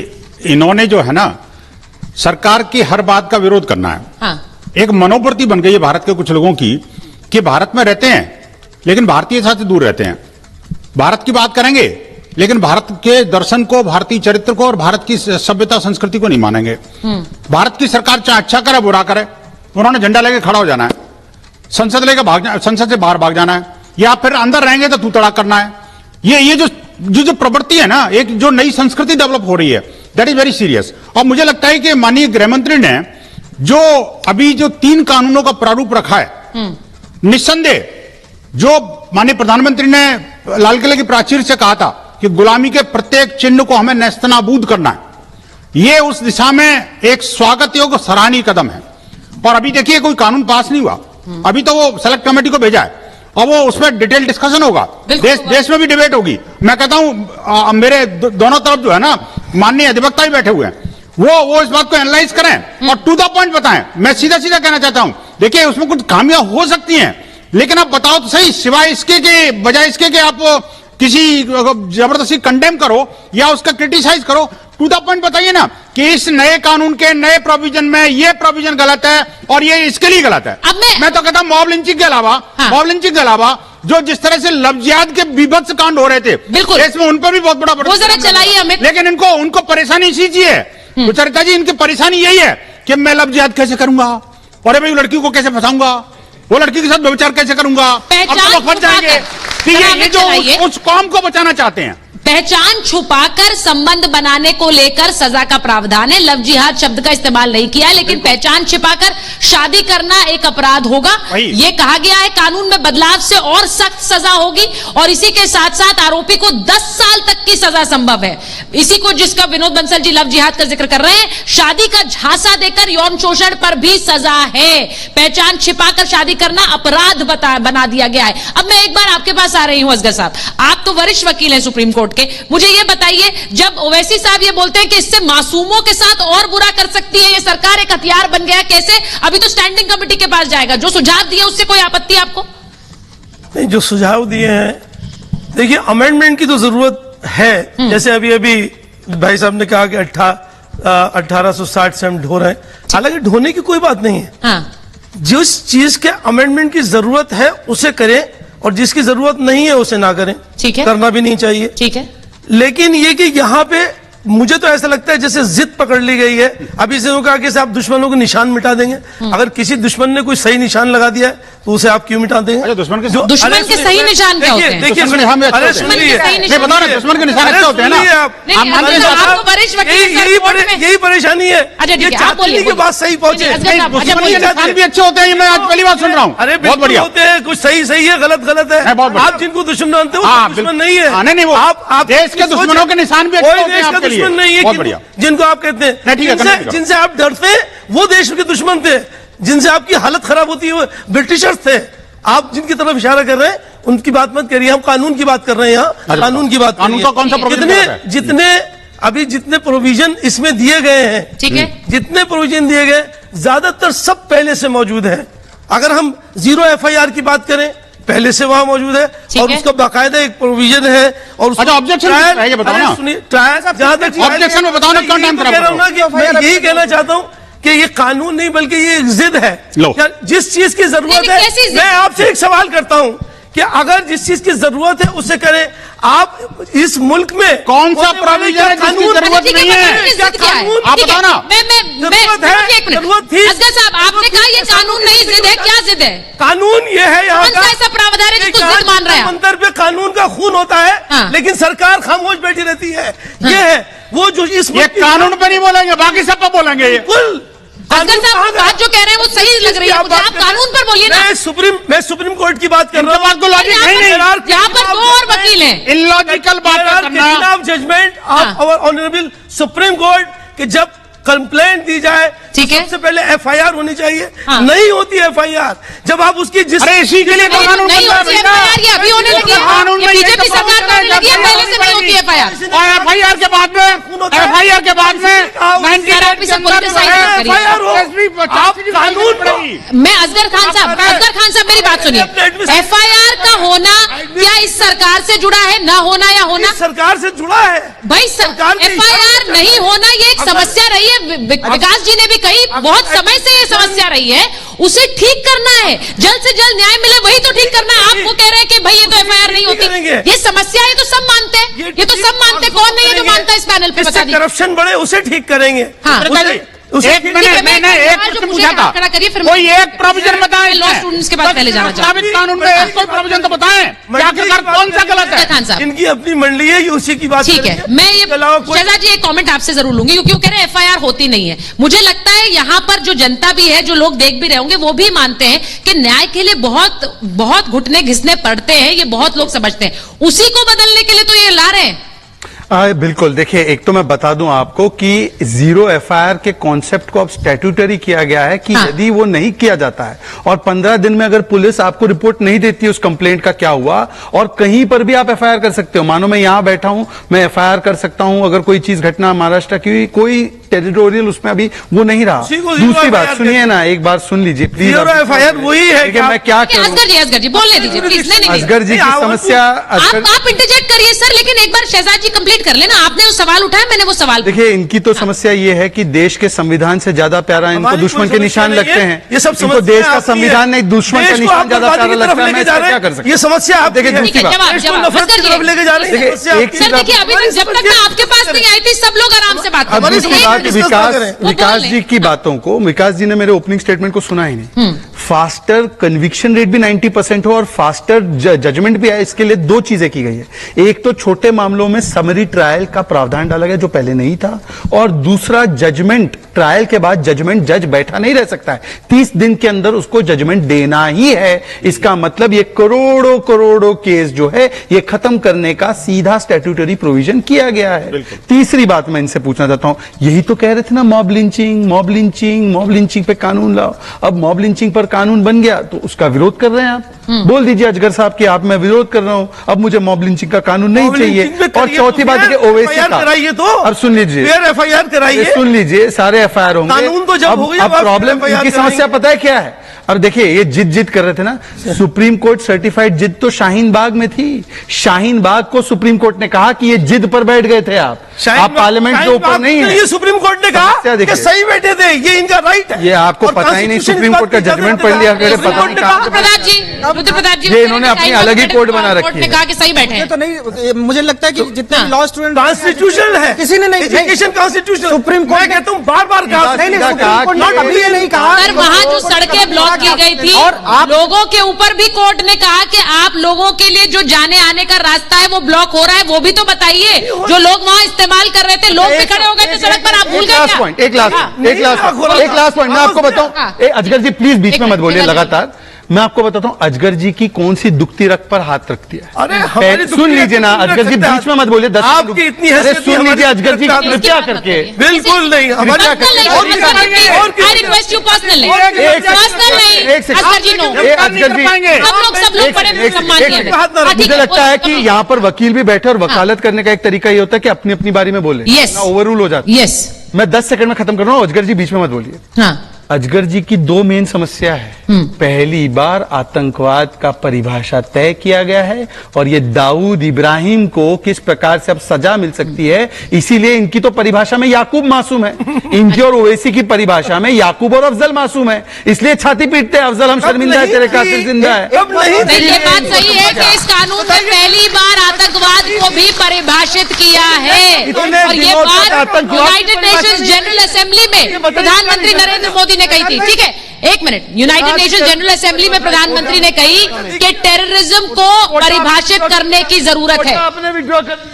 इन्होंने जो है ना, सरकार की हर बात का विरोध करना है। हाँ। एक मनोवृत्ति बन गई है भारत के कुछ लोगों की कि भारत में रहते हैं लेकिन भारतीयता से दूर रहते हैं। भारत की बात करेंगे लेकिन भारत के दर्शन को, भारतीय चरित्र को और भारत की सभ्यता संस्कृति को नहीं मानेंगे। भारत की सरकार चाहे अच्छा करे बुरा करे, उन्होंने झंडा लेके खड़ा हो जाना है, संसद से बाहर भाग जाना है, या फिर अंदर रहेंगे तो तू तड़ाक करना है। ये जो प्रवृत्ति है ना, एक जो नई संस्कृति डेवलप हो रही है, दैट इज वेरी सीरियस। और मुझे लगता है कि माननीय गृह मंत्री ने जो अभी जो 3 कानूनों का प्रारूप रखा है, निस्संदेह जो माननीय प्रधानमंत्री ने लाल किले की प्राचीर से कहा था कि गुलामी के प्रत्येक चिन्ह को हमें नेस्तनाबूद करना है, यह उस दिशा में एक स्वागत योग्य सराहनीय कदम है। और अभी देखिए, कोई कानून पास नहीं हुआ, अभी तो वो सेलेक्ट कमेटी को भेजा है और वो उसमें डिटेल डिस्कशन होगा, देश में भी डिबेट होगी। मैं कहता हूं मेरे दोनों तरफ जो है ना, माननीय अधिवक्ता भी बैठे हुए हैं, वो इस बात को एनालाइज करें और टू द पॉइंट बताएं। मैं सीधा सीधा कहना चाहता हूं, देखिए उसमें कुछ खामियां हो सकती हैं, लेकिन आप बताओ तो सही, सिवाय इसके के बजाय इसके कि आप किसी जबरदस्ती कंडेम करो या उसका क्रिटिसाइज करो, टू द पॉइंट बताइए ना कि इस नए कानून के नए प्रोविजन में ये प्रोविजन गलत है और ये इसके लिए गलत है। मैं तो कहता हूं मॉब लिंचिंग के अलावा जो जिस तरह से लफ्जियात के विभत्स कांड हो रहे थे, बिल्कुल इसमें उन पर भी बहुत बड़ा वो जरा चलाइए हमें। लेकिन उनको परेशानी इसी चीज है, सुचरिता जी, इनकी परेशानी यही है कि मैं लफ्जियात कैसे करूंगा, और भाई लड़की को कैसे फंसाऊंगा, वो लड़की के साथ व्यभिचार कैसे करूंगा, अब तो फंस जाएंगे। ये जो उस कौम को बचाना चाहते हैं, पहचान छुपाकर संबंध बनाने को लेकर सजा का प्रावधान है। लव जिहाद शब्द का इस्तेमाल नहीं किया है, लेकिन पहचान छिपाकर शादी करना एक अपराध होगा, ये कहा गया है। कानून में बदलाव से और सख्त सजा होगी और इसी के साथ साथ आरोपी को 10 साल तक की सजा संभव है। इसी को, जिसका विनोद बंसल जी लव जिहाद का जिक्र कर रहे हैं, शादी का झांसा देकर यौन शोषण पर भी सजा है। पहचान छिपाकर शादी करना अपराध बना दिया गया है। अब मैं एक बार आपके पास आ रही हूं असगर साहब, आप तो वरिष्ठ वकील हैं सुप्रीम कोर्ट के, मुझे ये बताइए, जब ओवैसी साहब ये बोलते हैं कि इससे मासूमों के साथ और बुरा कर सकती है ये सरकार, एक हथियार बन गया, कैसे? अभी तो स्टैंडिंग कमेटी के पास जाएगा, जो सुझाव दिए उससे कोई आपत्ति आपको नहीं? जो सुझाव दिए हैं, देखिए अमेंडमेंट की तो जरूरत है, जैसे अभी भाई साहब ने कहा कि 1860 से हम ढो रहे हैं, हालांकि ढोने की कोई बात नहीं है। हाँ। जिस चीज के अमेंडमेंट की जरूरत है उसे करें और जिसकी जरूरत नहीं है उसे ना करें, ठीक है, करना भी नहीं चाहिए, ठीक है। लेकिन ये कि यहाँ पे मुझे तो ऐसा लगता है जैसे जिद पकड़ ली गई है। अभी से कहा कि आप दुश्मनों को निशान मिटा देंगे, अगर किसी दुश्मन ने कोई सही निशान लगा दिया है तो उसे आप क्यों मिटा देंगे? दुश्मन के सही निशान क्या होते हैं? देखिए, अरे सुनिए, बताओ ना, दुश्मन के निशान अच्छे होते हैं ना। यही परेशानी है, की बात सही पहुंचे, निशान भी अच्छे होते हैं, मैं आज पहली बार सुन रहा हूँ। अरे बहुत बढ़िया होते हैं, कुछ सही है, गलत है। आप जिनको दुश्मन मानते हो दुश्मन नहीं है, नहीं, वो आप देश के दुश्मनों के निशान भी अच्छे होते हैं, दुश्मन नहीं है जिनको आप कहते हैं, जिनसे आप डरते हैं वो देश के दुश्मन थे, जिनसे आपकी हालत खराब होती है वो ब्रिटिशर्स थे। आप जिनकी तरफ इशारा कर रहे हैं उनकी बात मत करिए, हम कानून की बात कर रहे हैं। यहाँ कानून की बात, कानून का कौन सा प्रोविजन जितने प्रोविजन इसमें दिए गए हैं, ठीक है, जितने प्रोविजन दिए गए ज्यादातर सब पहले से मौजूद है। अगर हम 0 FIR की बात करें, पहले से वहां मौजूद है और उसका बाकायदा एक प्रोविजन है। और ऑब्जेक्शन बताओ ना, सुनिए, जहां तक ऑब्जेक्शन में बताओ ना, क्यों टाइम खराब कर रहे हो? मैं यही कहना चाहता हूं कि ये कानून नहीं बल्कि ये एक जिद है। जिस चीज की जरूरत है, मैं आपसे एक सवाल करता हूं कि अगर जिस चीज की जरूरत है उसे करें। आप इस मुल्क में कौन सा प्रोविजन है जिसकी जरूरत नहीं है? आप बताओ ना। जरूरत थी साहब, आपने कहा ये कानून नहीं, जिद है। क्या जिद है? कानून ये है, यहाँ का ऐसा प्रावधान है जिसको जिद मान रहे हैं। मंदिर पे कानून का खून होता है, लेकिन सरकार खामोश बैठी रहती है। ये है वो जो इस कानून पे नहीं बोलेंगे, बाकी सब पे बोलेंगे। बिल्कुल असगर साहब बात जो कह रहे हैं वो सही लग रही है मुझे, आप कानून पर बोलिए ना। मैं सुप्रीम कोर्ट की बात कर रहा हूँ। बात को लॉजिक है नहीं, यहाँ पर दो और वकील हैं। इलॉजिकल बात करना। Judgement of our honourable supreme court कि जब कंप्लेंट दी जाए ठीक है, सबसे पहले एफआईआर होनी चाहिए। हाँ। नहीं होती एफआईआर जब आप उसकी अरे इसी के लिए कानून नहीं होती एफआईआर, ये अभी होने लगी है, ये बीजेपी सरकार में होने लगी है, पहले से नहीं होती एफआईआर। और एफआईआर के बाद में 19 मैं असगर खान साहब मेरी बात सुनिए। एफआईआर का होना क्या इस सरकार से जुड़ा है, ना होना या होना? सरकार से जुड़ा है भाई। एफआईआर नहीं होना ये एक समस्या रही है, विकास जी ने भी कही, बहुत समय से ये समस्या रही है, उसे ठीक करना है, जल्द से जल्द न्याय मिले वही तो ठीक करना है। आप वो कह रहे हैं कि भाई ये तो एफआईआर नहीं होती, ये समस्या है, तो सब मानते हैं, ये तो सब मानते हैं, कौन नहीं है जो मानता है इस पैनल पे? बता दीजिए। करप्शन बढ़े उसे ठीक करेंगे। हाँ, एक मैंने एक प्रश्न पूछा था, कोई एक प्रोविजन बताएं, लॉ स्टूडेंट्स के पास पहले जाना चाहता हूं। कानून में एक कोई प्रोविजन तो बताएं कि आखिरकार कौन सा गलत है। खान साहब इनकी अपनी मंडली है, उसी की बात ठीक है। मैं ये शहजाद जी एक कमेंट आपसे जरूर लूंगी, क्योंकि वो कह रहे हैं एफआईआर होती नहीं है। मुझे लगता है यहाँ पर जो जनता भी है, जो लोग देख भी रहे होंगे, वो भी मानते हैं कि न्याय के लिए बहुत बहुत घुटने घिसने पड़ते हैं, ये बहुत लोग समझते हैं। उसी को बदलने के लिए तो ये ला रहे हैं। बिल्कुल। देखिए, एक तो मैं बता दूं आपको कि जीरो एफआईआर के कॉन्सेप्ट को अब स्टैट्यूटरी किया गया है कि यदि वो नहीं किया जाता है और 15 दिन में अगर पुलिस आपको रिपोर्ट नहीं देती उस कंप्लेंट का क्या हुआ, और कहीं पर भी आप एफआईआर कर सकते हो। मानो मैं यहां बैठा हूं, मैं एफआईआर कर सकता हूं अगर कोई चीज घटना महाराष्ट्र की हुई, कोई टेरिटोरियल उसमें अभी वो नहीं रहा। दूसरी बात सुनिए ना, एक बार सुन लीजिए प्लीज। एफआईआर वही है कि मैं क्या करूं? असगर जी बोलने दीजिए प्लीज। असगर जी की समस्या आप इंटरजेक्ट करिए सर, लेकिन एक बार शहजाद जी कंप्लीट कर लेना। आपने वो सवाल उठाया, मैंने वो सवाल। देखिए, इनकी तो समस्या ये है कि देश के संविधान से ज्यादा प्यारा इनको दुश्मन के निशान लगते हैं। ये सब इनको देश का संविधान नहीं, दुश्मन का निशान ज्यादा प्यारा लगता है। मैं क्या कर सकता? ये समस्या आप देखिए, दूसरी बात लेके जा रहे हैं। सर देखिए, अभी तक जब तक मैं आपके पास नहीं आई थी, सब लोग आराम से बात कर रहे थे। विकास जी की बातों को, विकास जी ने मेरे ओपनिंग स्टेटमेंट को सुना ही नहीं। फास्टर कन्विक्शन रेट भी 90% हो और फास्टर जजमेंट भी आए, इसके लिए दो चीजें की गई है। एक तो छोटे मामलों में समरी ट्रायल का प्रावधान डाला गया जो पहले नहीं था, और दूसरा जजमेंट, ट्रायल के बाद जजमेंट, जज बैठा नहीं रह सकता है, 30 दिन के अंदर उसको जजमेंट देना ही है। इसका मतलब ये करोड़ों करोड़ों केस जो है ये खत्म करने का सीधा स्टैट्यूटरी प्रोविजन किया गया है। तीसरी बात मैं इनसे पूछना चाहता हूं, यही तो कह रहे थे ना, मॉब लिंचिंग पे कानून लाओ। अब मॉब लिंचिंग पर कानून बन गया तो उसका विरोध कर रहे हैं आप। बोल दीजिए अजगर साहब कि आप, मैं विरोध कर रहा हूं, अब मुझे मॉब लिंचिंग का कानून नहीं चाहिए। और चौथी बात है ओवैसी का, कराइए तो, और सुन लीजिए, एफआईआर कराइए, सुन लीजिए, सारे एफआईआर होंगे। कानून तो जब हो गया, अब प्रॉब्लम, इनकी समस्या पता है क्या है? अब देखिए, ये जिद कर रहे थे ना, सुप्रीम कोर्ट सर्टिफाइड जिद तो शाहीन बाग में थी। शाहीन बाग को सुप्रीम कोर्ट ने कहा कि ये जिद पर बैठ गए थे आप पार्लियामेंट के ऊपर नहीं है। ये सुप्रीम कोर्ट ने कहा कि सही बैठे थे, ये इनका राइट है। ये आपको पता ही नहीं, सुप्रीम कोर्ट का जजमेंट पढ़ लिया, पता नहीं कहा। ये इन्होंने अपनी अलग ही कोर्ट बना रखी है। कहा कि सही बैठे तो नहीं, मुझे लगता है कि जितने लॉ स्टूडेंट कॉन्स्टिट्यूशन है, किसी ने नहीं, एजुकेशन कॉन्स्टिट्यूशन, सुप्रीम कोर्ट कहता हूं बार-बार कहा, नहीं सुप्रीम कोर्ट ने कभी ये नहीं कहा। सर, वहां जो सड़कें ब्लॉक की गई थी और लोगों के ऊपर भी कोर्ट ने कहा कि आप लोगों के लिए जो जाने आने का रास्ता है वो ब्लॉक हो रहा है, वो भी तो बताइए। जो लोग वहां इस्तेमाल कर रहे थे, लोग भी खड़े हो गए थे सड़क पर, आप भूल गए क्या? एक लास्ट पॉइंट मैं आपको बताऊं। अजगर जी प्लीज बीच में मत बोलिए लगातार। मैं आपको बताता हूं अजगर जी की कौन सी दुखती रग पर हाथ रखती है। अरे सुन लीजिए ना अजगर जी, बीच में मत बोलिए। आपकी इतनी हैसियत, सुन लीजिए अजगर जी, कृपया करके। बिल्कुल नहीं, मुझे लगता है कि यहाँ पर वकील भी बैठे और वकालत करने का एक तरीका ये होता है कि अपनी अपनी बारी में बोले, ओवररूल हो जाता है। मैं 10 सेकंड में खत्म कर रहा हूँ, अजगर जी बीच में मत बोलिए। अजगर जी की दो मेन समस्या है। पहली बार आतंकवाद का परिभाषा तय किया गया है और ये दाऊद इब्राहिम को किस प्रकार से अब सजा मिल सकती है, इसीलिए इनकी तो परिभाषा में याकूब मासूम है, इनकी और ओवैसी की परिभाषा में याकूब और अफजल मासूम है, इसलिए छाती पीटते हैं अफजल हम शर्मिंदा है, तेरे कातिल जिंदा है। ये बात सही है कि इस कानून में पहली बार आतंकवाद को भी परिभाषित किया है, और ये बात यूनाइटेड नेशंस जनरल असेंबली में प्रधानमंत्री नरेंद्र मोदी ने कही थी। ठीक है, एक minute. United Nations general assembly में प्रधानमंत्री ने कही कि टेररिज्म को परिभाषित करने की जरूरत है।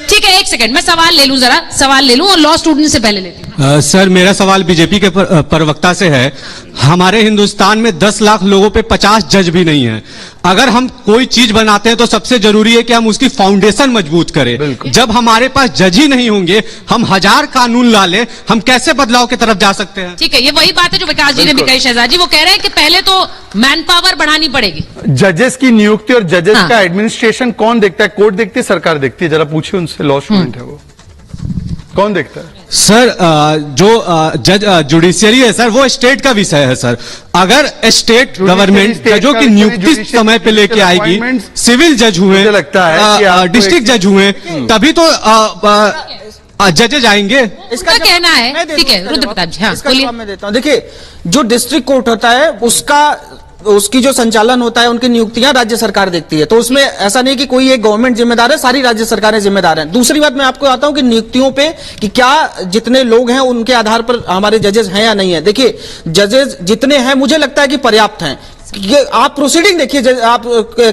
ठीक है, एक सेकंड मैं सवाल ले लूं, जरा सवाल ले लूं और लॉ स्टूडेंट से पहले लेती हूं। सर मेरा सवाल बीजेपी के प्रवक्ता से है। हमारे हिंदुस्तान में 10 लाख लोगों पे 50 जज भी नहीं है। अगर हम कोई चीज बनाते हैं तो सबसे जरूरी है कि हम उसकी फाउंडेशन मजबूत करें। जब हमारे पास जज ही नहीं होंगे, हम 1000 कानून ला लें, हम कैसे बदलाव की तरफ जा सकते हैं? ठीक है, ये वही बात है जो विकास जी ने भी कही। शहजाद जी वो कह रहे हैं कि पहले तो मैन पावर बढ़ानी पड़ेगी। जजेस की नियुक्ति और जजेस का एडमिनिस्ट्रेशन कौन देखता है? कोर्ट देखती है, सरकार देखती है? जरा पूछिए उनसे, लॉ स्टूडेंट है वो, कौन देखता है? सर जो जज जुडिशियरी है सर, वो स्टेट का विषय है सर। अगर स्टेट गवर्नमेंट जजों की नियुक्ति समय पे लेके आएगी, सिविल जज हुए, डिस्ट्रिक्ट जज हुए, तभी तो जजेज आएंगे। इसका कहना है। ठीक है रुद्र प्रताप जी, हाँ इसका जवाब मैं देता हूं। देखिए, जो डिस्ट्रिक्ट कोर्ट होता है उसकी जो संचालन होता है, उनकी नियुक्तियां राज्य सरकार देखती है। तो उसमें ऐसा नहीं कि कोई एक गवर्नमेंट जिम्मेदार है, सारी राज्य सरकारें जिम्मेदार हैं। दूसरी बात मैं आपको आता हूं कि नियुक्तियों पे कि क्या जितने लोग हैं उनके आधार पर हमारे जजेस हैं या नहीं है। देखिए, जजेस जितने हैं मुझे लगता है कि पर्याप्त हैं। ये आप प्रोसीडिंग देखिए आप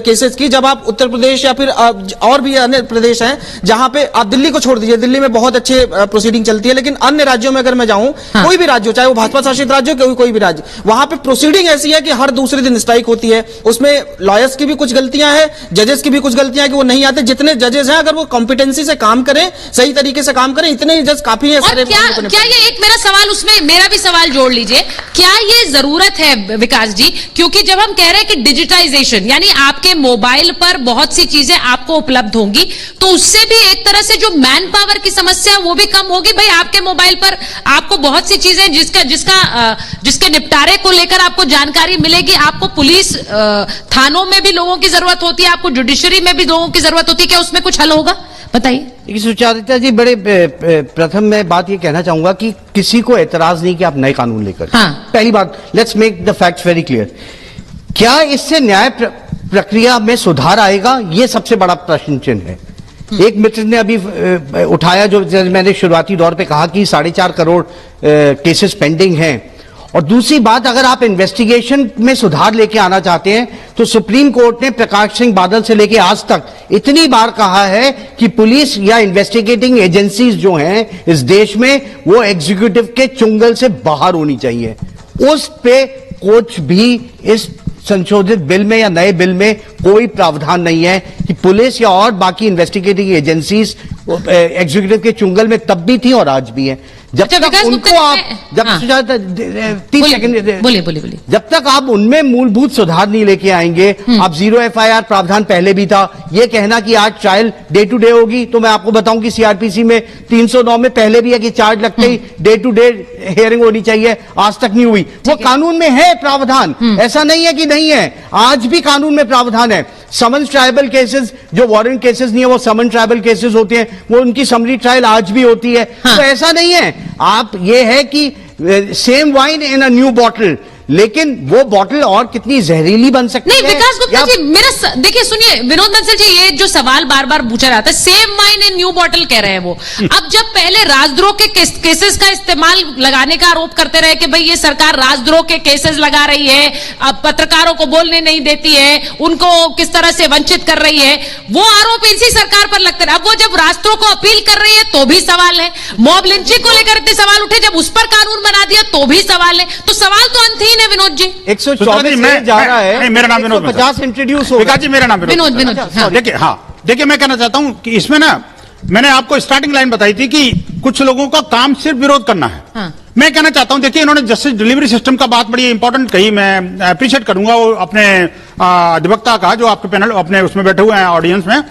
केसेस की, जब आप उत्तर प्रदेश या फिर और भी अन्य प्रदेश हैं जहां पे, आप दिल्ली को छोड़ दीजिए, दिल्ली में बहुत अच्छे प्रोसीडिंग चलती है, लेकिन अन्य राज्यों में अगर मैं जाऊं, कोई भी राज्य हो, चाहे वो भाजपा शासित राज्य हो, कोई भी राज्य, वहां पे प्रोसीडिंग ऐसी है कि हर दूसरे दिन स्ट्राइक होती है। उसमें लॉयर्स की भी कुछ गलतियां हैं, जजेस की भी कुछ गलतियां हैं कि वो नहीं आते। जितने जजेस हैं अगर वो कॉम्पिटेंसी से काम करें, सही तरीके से काम करें, इतने जज काफी है। क्या ये एक मेरा सवाल, उसमें मेरा भी सवाल जोड़ लीजिए, क्या ये जरूरत है विकास जी? क्योंकि जब हम कह रहे हैं कि डिजिटाइजेशन, यानी आपके मोबाइल पर बहुत सी चीजें आपको उपलब्ध होंगी, तो उससे भी एक तरह से जो मैन पावर की समस्या वो भी कम होगी। भाई आपके मोबाइल पर आपको बहुत सी चीजें जिसके निपटारे को लेकर आपको जानकारी मिलेगी। आपको पुलिस थानों में भी लोगों की जरूरत होती है, आपको जुडिशरी में भी लोगों की जरूरत होती है। क्या उसमें कुछ हल होगा? बताइए। सुचारिता जी, बड़े प्रथम मैं बात ये कहना चाहूंगा कि किसी को एतराज नहीं कि आप नए कानून लेकर। पहली बात, let's make the facts very clear. क्या इससे न्याय प्रक्रिया में सुधार आएगा? यह सबसे बड़ा प्रश्न चिन्ह है। एक मित्र ने अभी उठाया, जो मैंने शुरुआती दौर पे कहा कि 4.5 करोड़ केसेस पेंडिंग हैं। और दूसरी बात, अगर आप इन्वेस्टिगेशन में सुधार लेके आना चाहते हैं तो सुप्रीम कोर्ट ने प्रकाश सिंह बादल से लेके आज तक इतनी बार कहा है कि पुलिस या इन्वेस्टिगेटिंग एजेंसीज जो हैं इस देश में, वो एग्जीक्यूटिव के चुंगल से बाहर होनी चाहिए। उस पे कुछ भी इस संशोधित बिल में या नए बिल में कोई प्रावधान नहीं है कि पुलिस या और बाकी इन्वेस्टिगेटिंग एजेंसीज एग्जीक्यूटिव के चुंगल में तब भी थी और आज भी है। जब तक उनको आप, जब 30 सेकंड बोलिए, जब तक आप उनमें मूलभूत सुधार नहीं लेके आएंगे, आप 0 FIR प्रावधान पहले भी था। ये कहना कि आज ट्रायल डे टू डे होगी, तो मैं आपको बताऊं कि CRPC में 309 में पहले भी है कि चार्ज लगते ही डे टू डे हियरिंग होनी चाहिए, आज तक नहीं हुई। वो कानून में है प्रावधान, ऐसा नहीं है कि नहीं है, आज भी कानून में प्रावधान है। समन्स ट्रायबल केसेस, जो वारंट केसेस नहीं है वो समन ट्रायबल केसेस होते हैं, वो उनकी समरी ट्रायल आज भी होती है। तो ऐसा नहीं है, आप ये है कि same wine in a new bottle, लेकिन वो बॉटल और कितनी जहरीली बन सकती है। नहीं विकास गुप्ता जी, मेरा देखिए सुनिए, विनोद बंसल जी, ये जो सवाल बार बार पूछा जाता है, same wine in new bottle कह रहे हैं वो। अब जब पहले राजद्रोह के केसेस का इस्तेमाल लगाने का आरोप करते रहे कि भाई ये सरकार राजद्रोह के केसेस लगा रही है, अब पत्रकारों को बोलने नहीं देती है, उनको किस तरह से वंचित कर रही है, वो आरोप इसी सरकार पर लगते रहे। अब वो जब राजद्रोह को अपील कर रही है तो भी सवाल है, मॉब लिंचिंग को लेकर इतने सवाल उठे, जब उस पर कानून बना दिया तो भी सवाल है। तो सवाल तो अंतहीन है विनोद जी। 124 में जा रहा है, मेरा नाम विनोद, 50 इंट्रोड्यूस हो। विकास जी, मेरा नाम विनोद। देखिए मैं कहना चाहता हूं कि इसमें ना, मैंने आपको स्टार्टिंग लाइन बताई थी कि कुछ लोगों का काम सिर्फ विरोध करना है। मैं कहना चाहता हूं, देखिए इन्होंने जस्टिस डिलीवरी सिस्टम का बात बड़ी इंपॉर्टेंट कही, मैं अप्रिशिएट करूंगा वो अपने अधिवक्ता का, जो आपके पैनल अपने उसमें बैठे हुए हैं ऑडियंस में,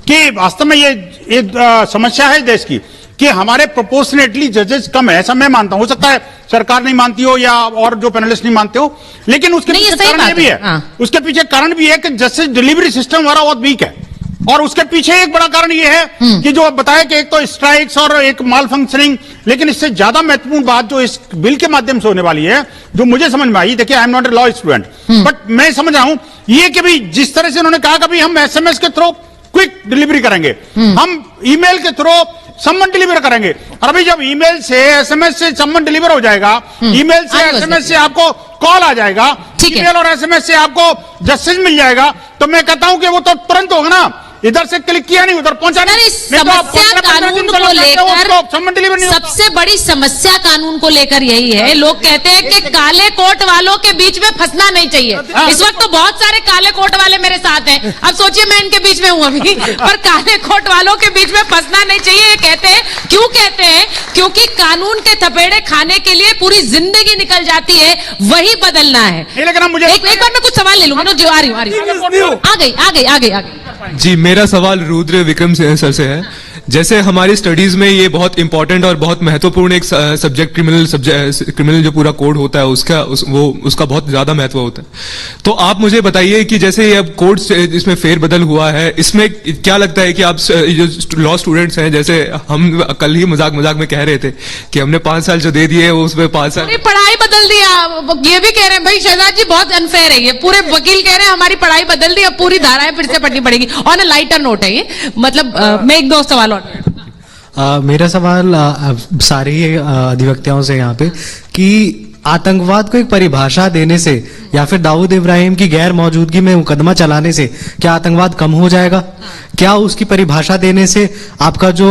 कि वास्तव में ये एक समस्या है देश की कि हमारे प्रोपोर्शनेटली जजेस कम है। ऐसा मैं मानता हूं, हो सकता है सरकार नहीं मानती हो या और जो पैनलिस्ट नहीं मानते हो, लेकिन उसके पीछे कारण ये भी है, उसके पीछे कारण भी है कि जस्टिस डिलीवरी सिस्टम हमारा बहुत वीक है। और उसके पीछे एक बड़ा कारण यह है कि जो बताया कि एक तो स्ट्राइक्स और एक माल फंक्शनिंग, लेकिन इससे ज्यादा महत्वपूर्ण बात जो इस बिल के माध्यम से होने वाली है, जो मुझे समझ में आई, देखिए I am not a law student, but मैं समझ रहा हूं ये कि भी जिस तरह से उन्होंने कहा कि हम SMS के थ्रू क्विक डिलीवरी करेंगे, हम ईमेल के थ्रू सम्मन डिलीवर करेंगे। और अभी जब ईमेल से SMS से सम्मन डिलीवर हो जाएगा, ईमेल से SMS से आपको कॉल आ जाएगा, ईमेल और SMS से आपको जस्टिस मिल जाएगा, तो मैं कहता हूं कि वो तो तुरंत होगा ना। इधर से क्लिक किया नहीं, उधर पहुंचा नहीं। समस्या कानून को लेकर, सबसे बड़ी समस्या कानून को लेकर यही है। लोग कहते हैं कि काले कोट वालों के बीच में फंसना नहीं चाहिए। इस वक्त तो बहुत सारे काले कोट वाले मेरे साथ हैं, अब सोचिए मैं इनके बीच में हूं अभी, पर काले कोट वालों के बीच में फंसना नहीं चाहिए। ये कहते हैं, क्यों कहते हैं? क्योंकि कानून के थपेड़े खाने के लिए पूरी जिंदगी निकल जाती है, वही बदलना है। लेकिन मुझे एक बार मैं कुछ सवाल ले लूंगा, जो आ रही हूँ, आ गई। जी, मेरा सवाल रुद्र विक्रम सर से है। जैसे हमारी स्टडीज में ये बहुत इंपॉर्टेंट और बहुत महत्वपूर्ण एक सब्जेक्ट, क्रिमिनल जो पूरा कोड होता है उसका बहुत ज्यादा महत्व होता है। तो आप मुझे बताइए कि जैसे ये अब कोड इसमें फेरबदल हुआ है, इसमें क्या लगता है कि आप जो लॉ स्टूडेंट्स हैं, जैसे हम कल ही मजाक में कह रहे थे कि हमने 5 साल जो दे दिए उसमें 5 साल पढ़ाई बदल दिया। ये भी कह रहे हैं भाई शहजाद जी बहुत अनफेयर है, ये पूरे वकील कह रहे हैं हमारी पढ़ाई बदल दी, अब पूरी धाराएं फिर से पढ़नी पड़ेगी। ऑन अ लाइटर नोट है ये, मतलब मैं एक दो सवाल और मेरा सवाल सारे ही अधिवक्ताओं से यहाँ पे कि आतंकवाद को एक परिभाषा देने से या फिर दाऊद इब्राहिम की गैर मौजूदगी में मुकदमा चलाने से क्या आतंकवाद कम हो जाएगा? क्या उसकी परिभाषा देने से आपका जो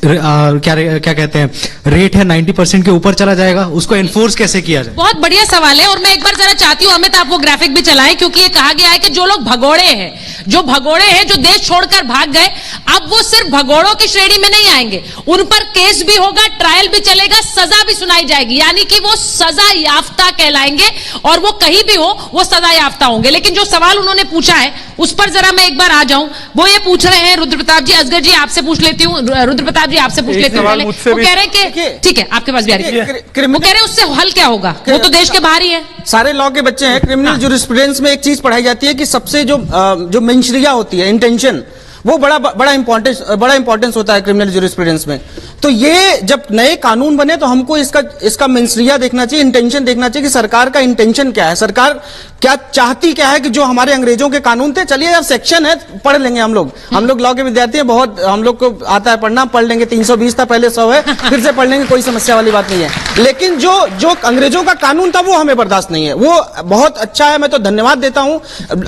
क्या कहते हैं रेट है 90% के ऊपर चला जाएगा? उसको एनफोर्स कैसे किया जाए? बहुत बढ़िया सवाल है, और मैं एक बार जरा चाहती हूँ अमित आप वो ग्राफिक भी चलाएं, क्योंकि ये कहा गया है कि जो लोग भगोड़े हैं, जो देश छोड़कर भाग गए, अब वो सिर्फ भगोड़ों की श्रेणी में नहीं आएंगे, उन पर केस भी होगा, ट्रायल भी चलेगा, सजा भी सुनाई जाएगी, यानी कि वो सजा याफ्ता कहलाएंगे, और वो कहीं भी हो वो सजा याफ्ता होंगे। लेकिन जो सवाल उन्होंने पूछा है उस पर जरा मैं एक बार आ जाऊं। वो ये पूछ रहे हैं, रुद्र प्रताप जी, असगर जी आपसे पूछ लेती हूँ, रुद्र प्रताप जी आपसे पूछ लेती हूँ। वो कह रहे हैं कि ठीक है आपके पास भी आ रही है, वो कह रहे हैं उससे हल क्या होगा, वो तो देश के बाहर ही है। सारे लॉ के बच्चे हैं। क्रिमिनल ज्यूरिस्प्रूडेंस में एक चीज पढ़ाई जाती है कि सबसे जो मेंशरिया होती है, इंटेंशन, वो बड़ा इंपॉर्टेंस होता है क्रिमिनल ज्यूरिस्प्रूडेंस में। तो ये जब नए कानून बने तो हमको इसका मेंशरिया देखना चाहिए, इंटेंशन देखना चाहिए कि सरकार का इंटेंशन क्या है, सरकार क्या चाहती क्या है कि जो हमारे अंग्रेजों के कानून थे, चलिए अब सेक्शन है पढ़ लेंगे हम लोग लॉ के विद्यार्थी हैं, बहुत हम लोग को आता है पढ़ना, पढ़ लेंगे, 320 था पहले 100 है, फिर से पढ़ लेंगे, कोई समस्या वाली बात नहीं है। लेकिन जो अंग्रेजों का कानून था वो हमें बर्दाश्त नहीं है। वो बहुत अच्छा है, मैं तो धन्यवाद देता हूं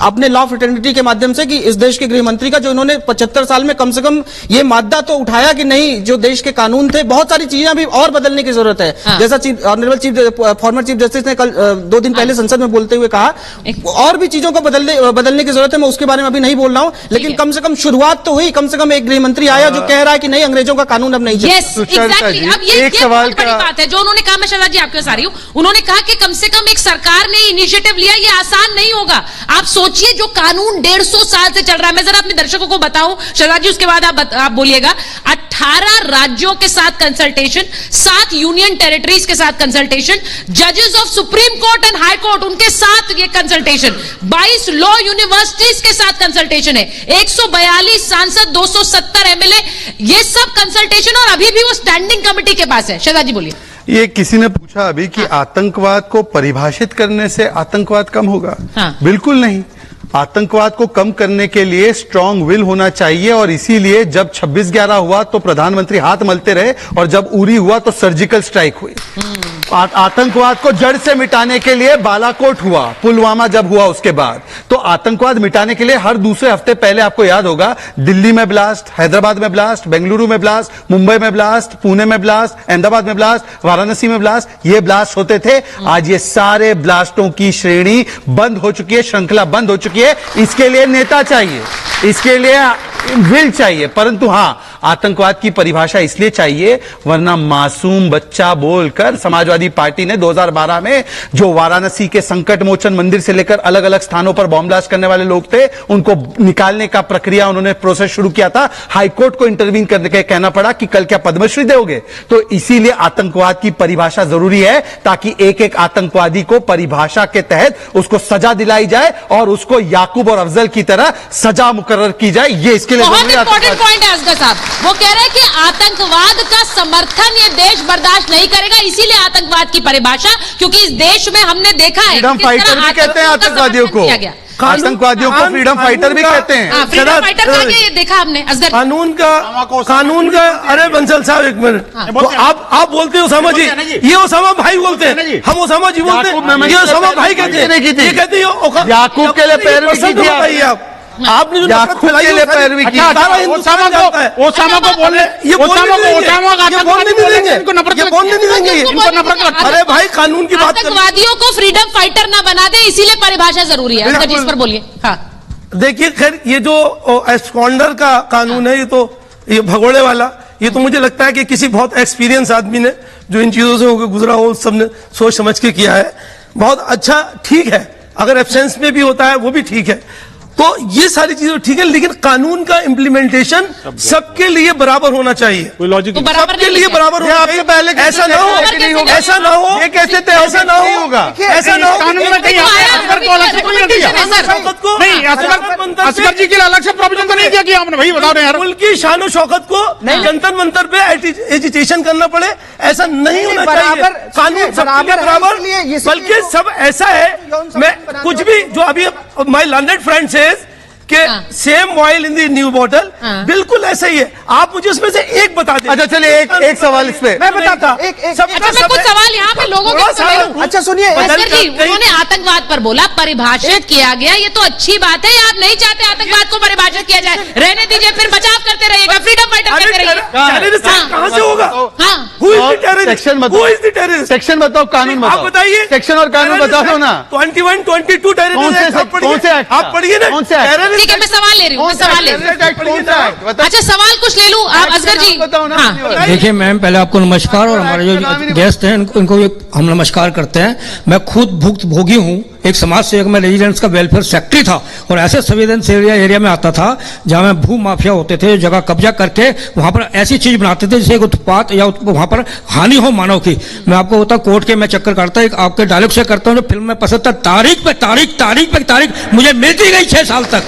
अपने लॉ फ्रेटर्निटी के माध्यम से कि इस देश के गृह मंत्री का, जो इन्होंने 75 साल में कम से कम ये मादा तो उठाया कि नहीं, जो देश के कानून थे, बहुत सारी चीजें अभी और बदलने की जरूरत है। जैसा ऑनरेबल फॉर्मर चीफ जस्टिस ने कल 2 दिन पहले संसद में बोलते हुए कहा, और भी चीजों को बदलने की जरूरत है। मैं उसके बारे में अभी नहीं बोल रहा हूं, लेकिन कम से कम शुरुआत तो हुई। कम से कम एक गृह मंत्री आया जो कह रहा है कि नहीं, अंग्रेजों का कानून अब नहीं चलेगा। अब ये एक सवाल बड़ी बात है जो उन्होंने कहा, मैं शहजाद जी आपके पास आ रही हूं। उन्होंने कहा कि कम से कम एक सरकार ने इनिशिएटिव लिया, ये आसान नहीं होगा। आप सोचिए जो कानून 150 साल से चल रहा है, मैं जरा अपने दर्शकों को बताऊं शहजाद जी, उसके बाद आप बोलिएगा। 18 राज्यों के साथ कंसल्टेशन, 7 यूनियन टेरिटरीज के साथ कंसल्टेशन, जजेस of supreme court and high court उनके साथ ये कंसल्टेशन, 22 लॉ यूनिवर्सिटीज के साथ कंसल्टेशन है, 142 सांसद, 270 एमएलए, ये सब कंसल्टेशन, और अभी भी वो स्टैंडिंग कमेटी के पास है। शहजाद जी बोलिए। ये किसी ने पूछा अभी कि आतंकवाद को परिभाषित करने से आतंकवाद कम होगा? बिल्कुल नहीं। आतंकवाद को कम करने के लिए स्ट्रांग विल होना चाहिए, और इसीलिए जब 26/11 हुआ तो प्रधानमंत्री हाथ मलते रहे, और जब उरी हुआ तो सर्जिकल स्ट्राइक हुई। आतंकवाद को जड़ से मिटाने के लिए बालाकोट हुआ, पुलवामा जब हुआ उसके बाद, तो आतंकवाद मिटाने के लिए हर दूसरे हफ्ते पहले आपको याद होगा दिल्ली में ब्लास्ट, हैदराबाद में ब्लास्ट, बेंगलुरु में ब्लास्ट, मुंबई में ब्लास्ट, पुणे में ब्लास्ट, अहमदाबाद में ब्लास्ट, वाराणसी में ब्लास्ट, ये ब्लास्ट होते थे। आज ये सारे ब्लास्टों की श्रेणी बंद हो चुकी है, श्रृंखला बंद हो चुकी है। इसके लिए नेता चाहिए, इसके लिए विल चाहिए, परंतु हां, आतंकवाद की परिभाषा इसलिए चाहिए वरना मासूम बच्चा बोलकर समाजवादी पार्टी ने 2012 में जो वाराणसी के संकट मोचन मंदिर से लेकर अलग अलग स्थानों पर बॉम्ब ब्लास्ट करने वाले लोग थे, उनको निकालने का प्रक्रिया उन्होंने प्रोसेस शुरू किया था। हाईकोर्ट को इंटरवीन करने के कहना पड़ा कि कल क्या पद्मश्री दोगे? तो इसीलिए आतंकवाद की परिभाषा जरूरी है, ताकि एक एक आतंकवादी को परिभाषा के तहत उसको सजा दिलाई जाए और उसको याकूब और अफजल की तरह सजा मुकर्रर की जाए। ये इसके लिए बहुत इंपॉर्टेंट पॉइंट है असगर साहब। वो कह रहे हैं कि आतंकवाद का समर्थन ये देश बर्दाश्त नहीं करेगा, इसीलिए आतंकवाद की परिभाषा, क्योंकि इस देश में हमने देखा है फ्रीडम फाइटर भी कहते हैं आतंकवादियों को, आतंकवादियों को फ्रीडम फाइटर भी कहते हैं। फ्रीडम फाइटर का ये देखा हमने असगर। कानून का अरे बंसल साहब एक मिनट, आप बोलते हो ओसामा जी, ये ओसामा भाई बोलते हैं, हम ओसामा जी बोलते हैं, ये ओसामा भाई कहते हैं, ये कहते हैं याकूब के लिए पैर में बताइए आप आपने जो नफरत फैलाई है पैरवी की, सारा हिंदुस्तान जानता है। ओसामा को बोलने, ये बोलने नहीं देंगे, इनको नफरत लगती है। अरे भाई कानून की बात कर, आतंकवादियों को फ्रीडम फाइटर ना बना दे, इसीलिए परिभाषा जरूरी है। असगर जी इस पर बोलिए। हाँ देखिए, खैर ये जो एब्सकॉन्डर का कानून है, ये भगोड़े वाला, ये तो मुझे लगता है कि किसी बहुत एक्सपीरियंस आदमी ने जो इन चीजों से होकर गुजरा हो, सबने सोच समझ के किया है। बहुत अच्छा, ठीक है, अगर एब्सेंस में भी होता है वो भी ठीक है। तो ये सारी चीजें ठीक है, लेकिन कानून का इम्प्लीमेंटेशन सबके लिए बराबर होना चाहिए। कोई लॉजिक तो बराबर सबके नहीं लिए लिखा। बराबर होना चाहिए। पहले ऐसा ना हो, ऐसा ना हो, ये कैसे तय होगा? ऐसा ना नहीं हो, होगा। ऐसा ना हो। कानून में कहीं असगर को अलग से कोई नहीं दिया। शौकत को नहीं, असगर जी के लिए अलग से प्रोविजन तो नहीं दिया कि आपने, भाई बताओ यार। मुल्क की शान शौकत को जंतर मंतर पे एजिटेशन करना पड़े, ऐसा नहीं होना चाहिए। कानून सबके बराबर, बल्कि सब ऐसा है, मैं कुछ भी जो अभी माय लर्नेड फ्रेंड सेज कि same oil in the new bottle, बिल्कुल ऐसा ही है। आप मुझे उसमें से एक बता दें। अच्छा चलिए, एक सवाल इस पे मैं बताता। अच्छा मैं कुछ सवाल यहाँ पे लोगों के सुन। अच्छा सुनिए, असगर जी उन्होंने आतंकवाद पर बोला, परिभाषित किया गया, ये तो अच्छी बात है। आप नहीं चाहते आतंकवाद को परिभाषित किया जाए, रहने दीजिए, फिर बचाव करते रहिएगा, फ्रीडम फाइटर करते रहिए। कहाँ से होगा? सेक्शन बताओ, कानून आप बताओ, बताइए। सेक्शन और कानून बता दो ना। 21, 22 टेररिज्म कौन से एक्ट? आप पढ़िए ना। कौन से एक्ट? ठीक है, मैं सवाल ले रही हूँ, अच्छा सवाल कुछ ले लूँ। आप असगर जी बताओ ना। हाँ। देखिए मैम, पहले आपको नमस्कार, और हमारे जो गेस्ट हैं इनको हम नमस्कार करते हैं। मैं खुद भुक्तभोगी हूँ, एक समाज सेवक में रेजिडेंट्स का वेलफेयर सेक्रेटरी था, और ऐसे संवेदनशील एरिया में आता था जहाँ में भू माफिया होते थे, जगह कब्जा करके वहां पर ऐसी चीज बनाते थे जिससे उत्पात या वहां पर हानि हो मानव की। मैं आपको बता, कोर्ट के मैं चक्कर काटता, एक आपके डायलॉग से करता हूँ जो फिल्म में पसंद था, तारीख पे तारीख, तारीख पे तारीख मुझे मिलती गई 6 साल तक।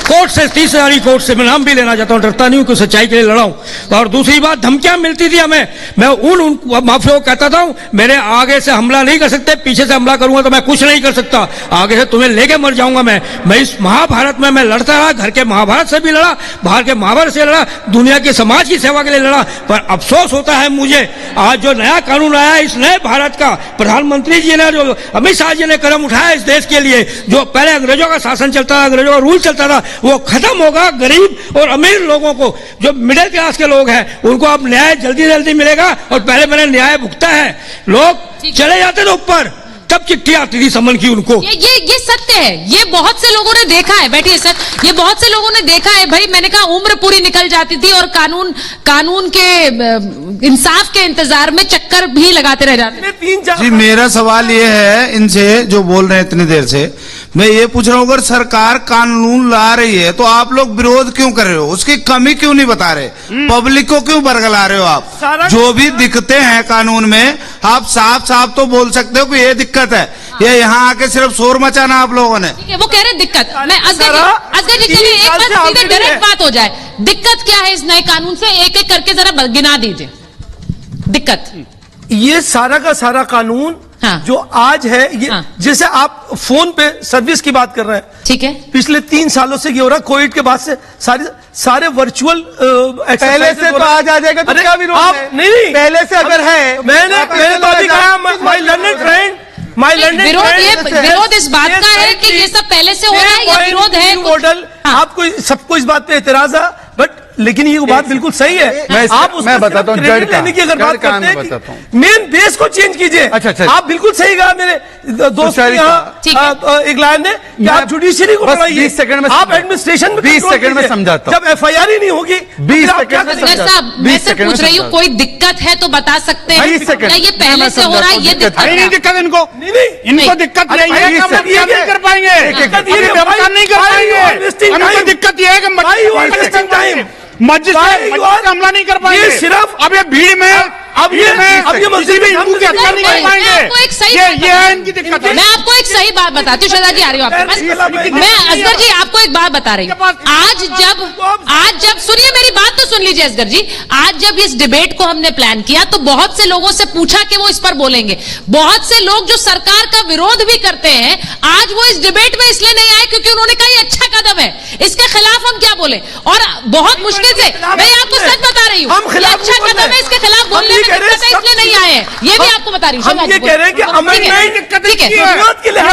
कोर्ट से 30,000 कोर्ट से मैं नाम भी लेना चाहता हूँ, डरता नहीं हूँ कि सच्चाई के लिए लड़ा हूं। और दूसरी बात, धमकियां मिलती थी हमें। मैं उन माफिया को कहता था, मेरे आगे से हमला नहीं कर सकते, पीछे से हमला करूंगा तो मैं कुछ नहीं कर सकता, आगे से तुम्हें लेके मर जाऊंगा मैं इस महाभारत में मैं लड़ता रहा, घर के महाभारत से भी लड़ा, बाहर के महाभारत से लड़ा, दुनिया के समाज की सेवा के लिए लड़ा। पर अफसोस होता है मुझे, आज जो नया कानून आया इस नए भारत का, प्रधानमंत्री जी ने, जो अमित शाह जी ने कदम उठाया इस देश के लिए, जो पहले अंग्रेजों का शासन चलता था, अंग्रेजों का रूल चलता था, वो खत्म होगा। गरीब और अमीर लोगों को, जो मिडिल क्लास के लोग हैं, उनको अब न्याय जल्दी जल्दी मिलेगा। और पहले मैंने न्याय भुगता है, लोग चले जाते थे ऊपर, तब चिट्ठी आती थी समन की उनको। ये सत्य है, ये बहुत से लोगों ने देखा है। बैठिए सर, ये बहुत से लोगों ने देखा है भाई। मैंने कहा उम्र पूरी निकल जाती थी और कानून के इंसाफ के इंतजार में चक्कर भी लगाते रह जाते। जी मेरा सवाल ये है इनसे जो बोल रहे हैं इतनी देर से, मैं ये पूछ रहा हूँ, अगर सरकार कानून ला रही है तो आप लोग विरोध क्यों कर रहे हो? उसकी कमी क्यों नहीं बता रहे? पब्लिक को क्यों बरगला रहे हो? आप जो भी दिक्कतें हैं कानून में, आप साफ साफ तो बोल सकते हो कि ये दिक्कत है। ये यहाँ आके सिर्फ शोर मचाना आप लोगों ने। ठीक है, वो कह रहे दिक्कत। मैं असगर जी चलिए एक बात सीधे डायरेक्ट बात हो जाए, दिक्कत क्या है इस नए कानून से? एक एक करके जरा गिना दीजिए दिक्कत। ये सारा का सारा कानून जो आज है, ये जैसे आप फोन पे सर्विस की बात कर रहे हैं, ठीक है, पिछले 3 सालों से ये हो रहा है। कोविड के बाद से सारे वर्चुअल पहले से तो आज आ जाएगा तो क्या विरोध है? नहीं, पहले से अगर है, मैंने तो अभी कहा, माय लर्नेड फ्रेंड, विरोध इस बात का है कि ये सब पहले से हो रहा है या विरोध है? मॉडल आपको सबको इस बात पे एतराज है, बट लेकिन ये बात बिल्कुल सही है। आप मैं बताता हूँ, क्रेडिट लेने की अगर बात करते हैं, मेन बेस को चेंज कीजिए। अच्छा, आप बिल्कुल सही कहा मेरे दोस्त एक लाइन ने कि आप जुडिशरी को बढ़ाइए, 20 सेकंड में आप एडमिनिस्ट्रेशन में 20 सेकंड में समझाता हूं। जब FIR ही नहीं होगी 20 सेकंड में मैं से पूछ रही हूँ, कोई दिक्कत है तो बता सकते हैं, ये पहले से हो रहा है, ये दिक्कत नहीं दिक्कत इनको, इनको दिक्कत नहीं है, नहीं कर पाएंगे, नहीं कर पाएंगे। दिक्कत ये है कि मस्जिद हमला नहीं कर पाएंगे, सिर्फ अब ये भीड़ में अब ये मस्जिद में हिंदू की हत्या नहीं कर पाएंगे। ये है इनकी दिक्कत। मैं आपको एक सही बात बताती हूँ, श्रद्धा जी आ रही हूँ आपके पास। मैं असगर जी आपको एक बात बता रही हूँ, आज जब सुनिए मेरी बात तो सुन लीजिए असगर जी, आज जब इस डिबेट को हमने प्लान किया तो बहुत से लोगों से पूछा कि वो इस पर बोलेंगे। बहुत से लोग जो सरकार का विरोध भी करते हैं, आज वो इस डिबेट में इसलिए नहीं आए क्योंकि उन्होंने कहा ये अच्छा कदम है, इसके खिलाफ हम क्या बोले, और बहुत मुश्किल से, मैं आपको सच बता रही हूँ, ये अच्छा कदम है, इसके खिलाफ बोलने में दिक्कत है, इसलिए नहीं आए हैं, ये भी आपको बता रही हूँ। हम ये कह रहे हैं कि अमेंडमेंट ठीक है,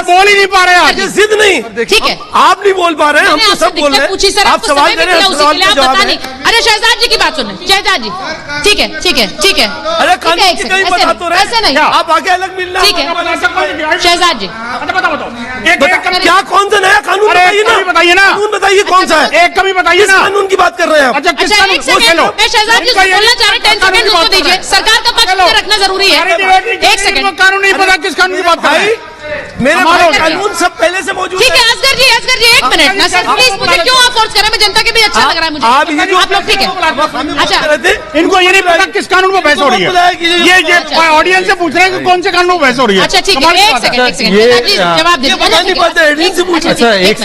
बोल ही नहीं पा रहे हैं, जिद नहीं, ठीक है, आप नहीं बोल पा रहे हैं, हम तो सब बोल रहे हैं, सर, आप सवाल करें, उसी के लिए आप बता नहीं। अरे शहजाद जी की बात सुने, शहजाद जी, ठीक है ठीक है ठीक है, अरे कानून की कहीं बता तो रहे, ऐसे नहीं, आप आगे अलग मिलना, ठीक है शहजाद जी, क्या कौन सा नया कानून बताइए ना, कानून बताइए कौन सा है, एक कभी बताइए ना, कानून की बात कर रहे हैं आप। अच्छा एक सेकंड, मैं शहजाद जी बोलना चाह रहे, 10 सेकंड उसको दीजिए, सरकार का पक्ष रखना जरूरी है, एक सेकंड, कानून नहीं पता किस कानून की बात कर रहे हैं, मेरे कानून सब पहले से मौजूद ठीक है। असगर जी एक मिनट ना सर, प्लीज, मुझे क्यों आप फोर्स कर रहे हैं, मैं जनता के भी अच्छा लग रहा है मुझे, आप ये जो आप लोग ठीक है, अच्छा इनको ये नहीं पता किस कानून पर बहस हो रही है, ये ऑडियंस से पूछ रहे हैं कि कौन से कानून पर बहस हो रही है। अच्छा ठीक है, एक सेकंड जवाब दीजिए, अच्छा एक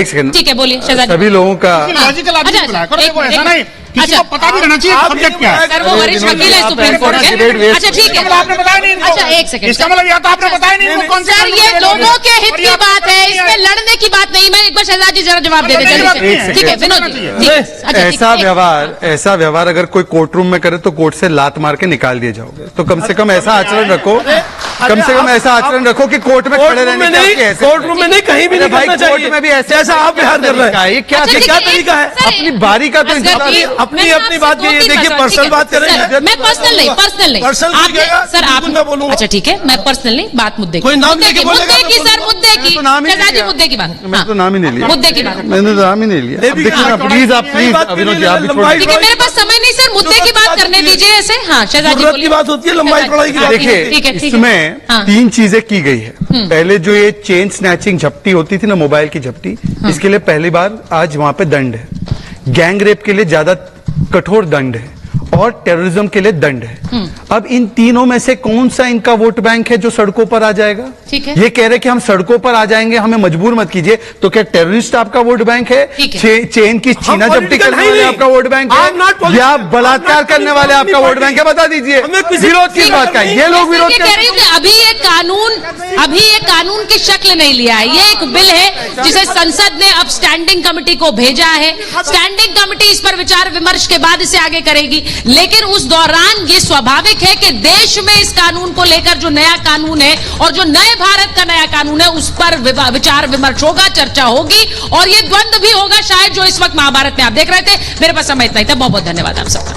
सेकंड, ठीक है बोलिए शहजाद, सभी लोगों का लॉजिकल आदमी बुलाया करो, देखो ऐसा नहीं, किसी को पता भी रहना चाहिए सब्जेक्ट क्या है। सर वो वरिष्ठ वकील है सुप्रीम कोर्ट के, अच्छा ठीक है, आपने बताया नहीं इनको, अच्छा एक सेकंड, इसका मतलब या तो आपने बताया नहीं इनको कौन से सर, ये लोगों के हित की बात है, इसमें लड़ने की बात नहीं। मैं एक बार शहजाद जी जरा जवाब दे दें, ठीक है विनोद जी, ऐसा व्यवहार अगर कोई कोर्ट रूम में करे तो कोर्ट से लात मार के निकाल दिए जाओगे, तो कम से कम ऐसा आचरण रखो, कम से कम ऐसा आचरण रखो कि कोर्ट में खड़े रहने के, कोर्ट रूम में नहीं, कहीं भी नहीं भाई, करना कोर्ट चाहिए, में भी ऐसे ऐसा आप बिहार कर रहे हैं, ये क्या तरीका है, अपनी बारी का तो अपनी बात ये देखिए, पर्सनल बात करेंगे, मैं पर्सनल नहीं, सर आप, मैं बोलूंगा, अच्छा ठीक है, मैं पर्सनल नहीं, बात मुद्दे कोई नाम लेके बोलेगा, मुद्दे की सर, मुद्दे की, शहजाद जी मुद्दे की बात, मैं तो नाम ही नहीं लिया, मुद्दे की बात, मैंने तो नाम ही नहीं लिया, प्लीज अविनोद जी आप भी छोड़, ठीक है, मेरे पास समय नहीं सर, मुद्दे की बात करने दीजिए ऐसे, हाँ शहजाद जी की बात होती है, लंबाई चौड़ाई की बात, देखिए इसमें 3 चीजें की गई है। पहले जो ये चेन स्नैचिंग झपटी होती थी ना, मोबाइल की झपटी, इसके लिए पहली बार आज वहां पे दंड है, गैंग रेप के लिए ज्यादा कठोर दंड है, और टेररिज्म के लिए दंड है। अब इन तीनों में से कौन सा इनका वोट बैंक है जो सड़कों पर आ जाएगा? ठीक है, ये कह रहे कि हम सड़कों पर आ जाएंगे, हमें मजबूर मत कीजिए, तो क्या टेररिस्ट आपका वोट बैंक है? चेन की छीना झपटी करने वाले आपका वोट बैंक है, या बलात्कार करने वाले आपका वोट बैंक है? बता दीजिए, विरोध की बात का, ये लोग विरोध कह रही हूँ कि अभी ये कानून की शक्ल नहीं लिया है, ये एक बिल है जिसे संसद ने अब स्टैंडिंग कमेटी को भेजा है, स्टैंडिंग कमेटी इस पर विचार विमर्श के बाद इसे आगे करेगी, लेकिन उस दौरान ये स्वाभाविक है कि देश में इस कानून को लेकर जो नया कानून है और जो नए भारत का नया कानून है उस पर विचार विमर्श होगा, चर्चा होगी, और ये द्वंद्व भी होगा शायद जो इस वक्त महाभारत में आप देख रहे थे। मेरे पास समय इतना ही था, बहुत बहुत धन्यवाद आप सबका।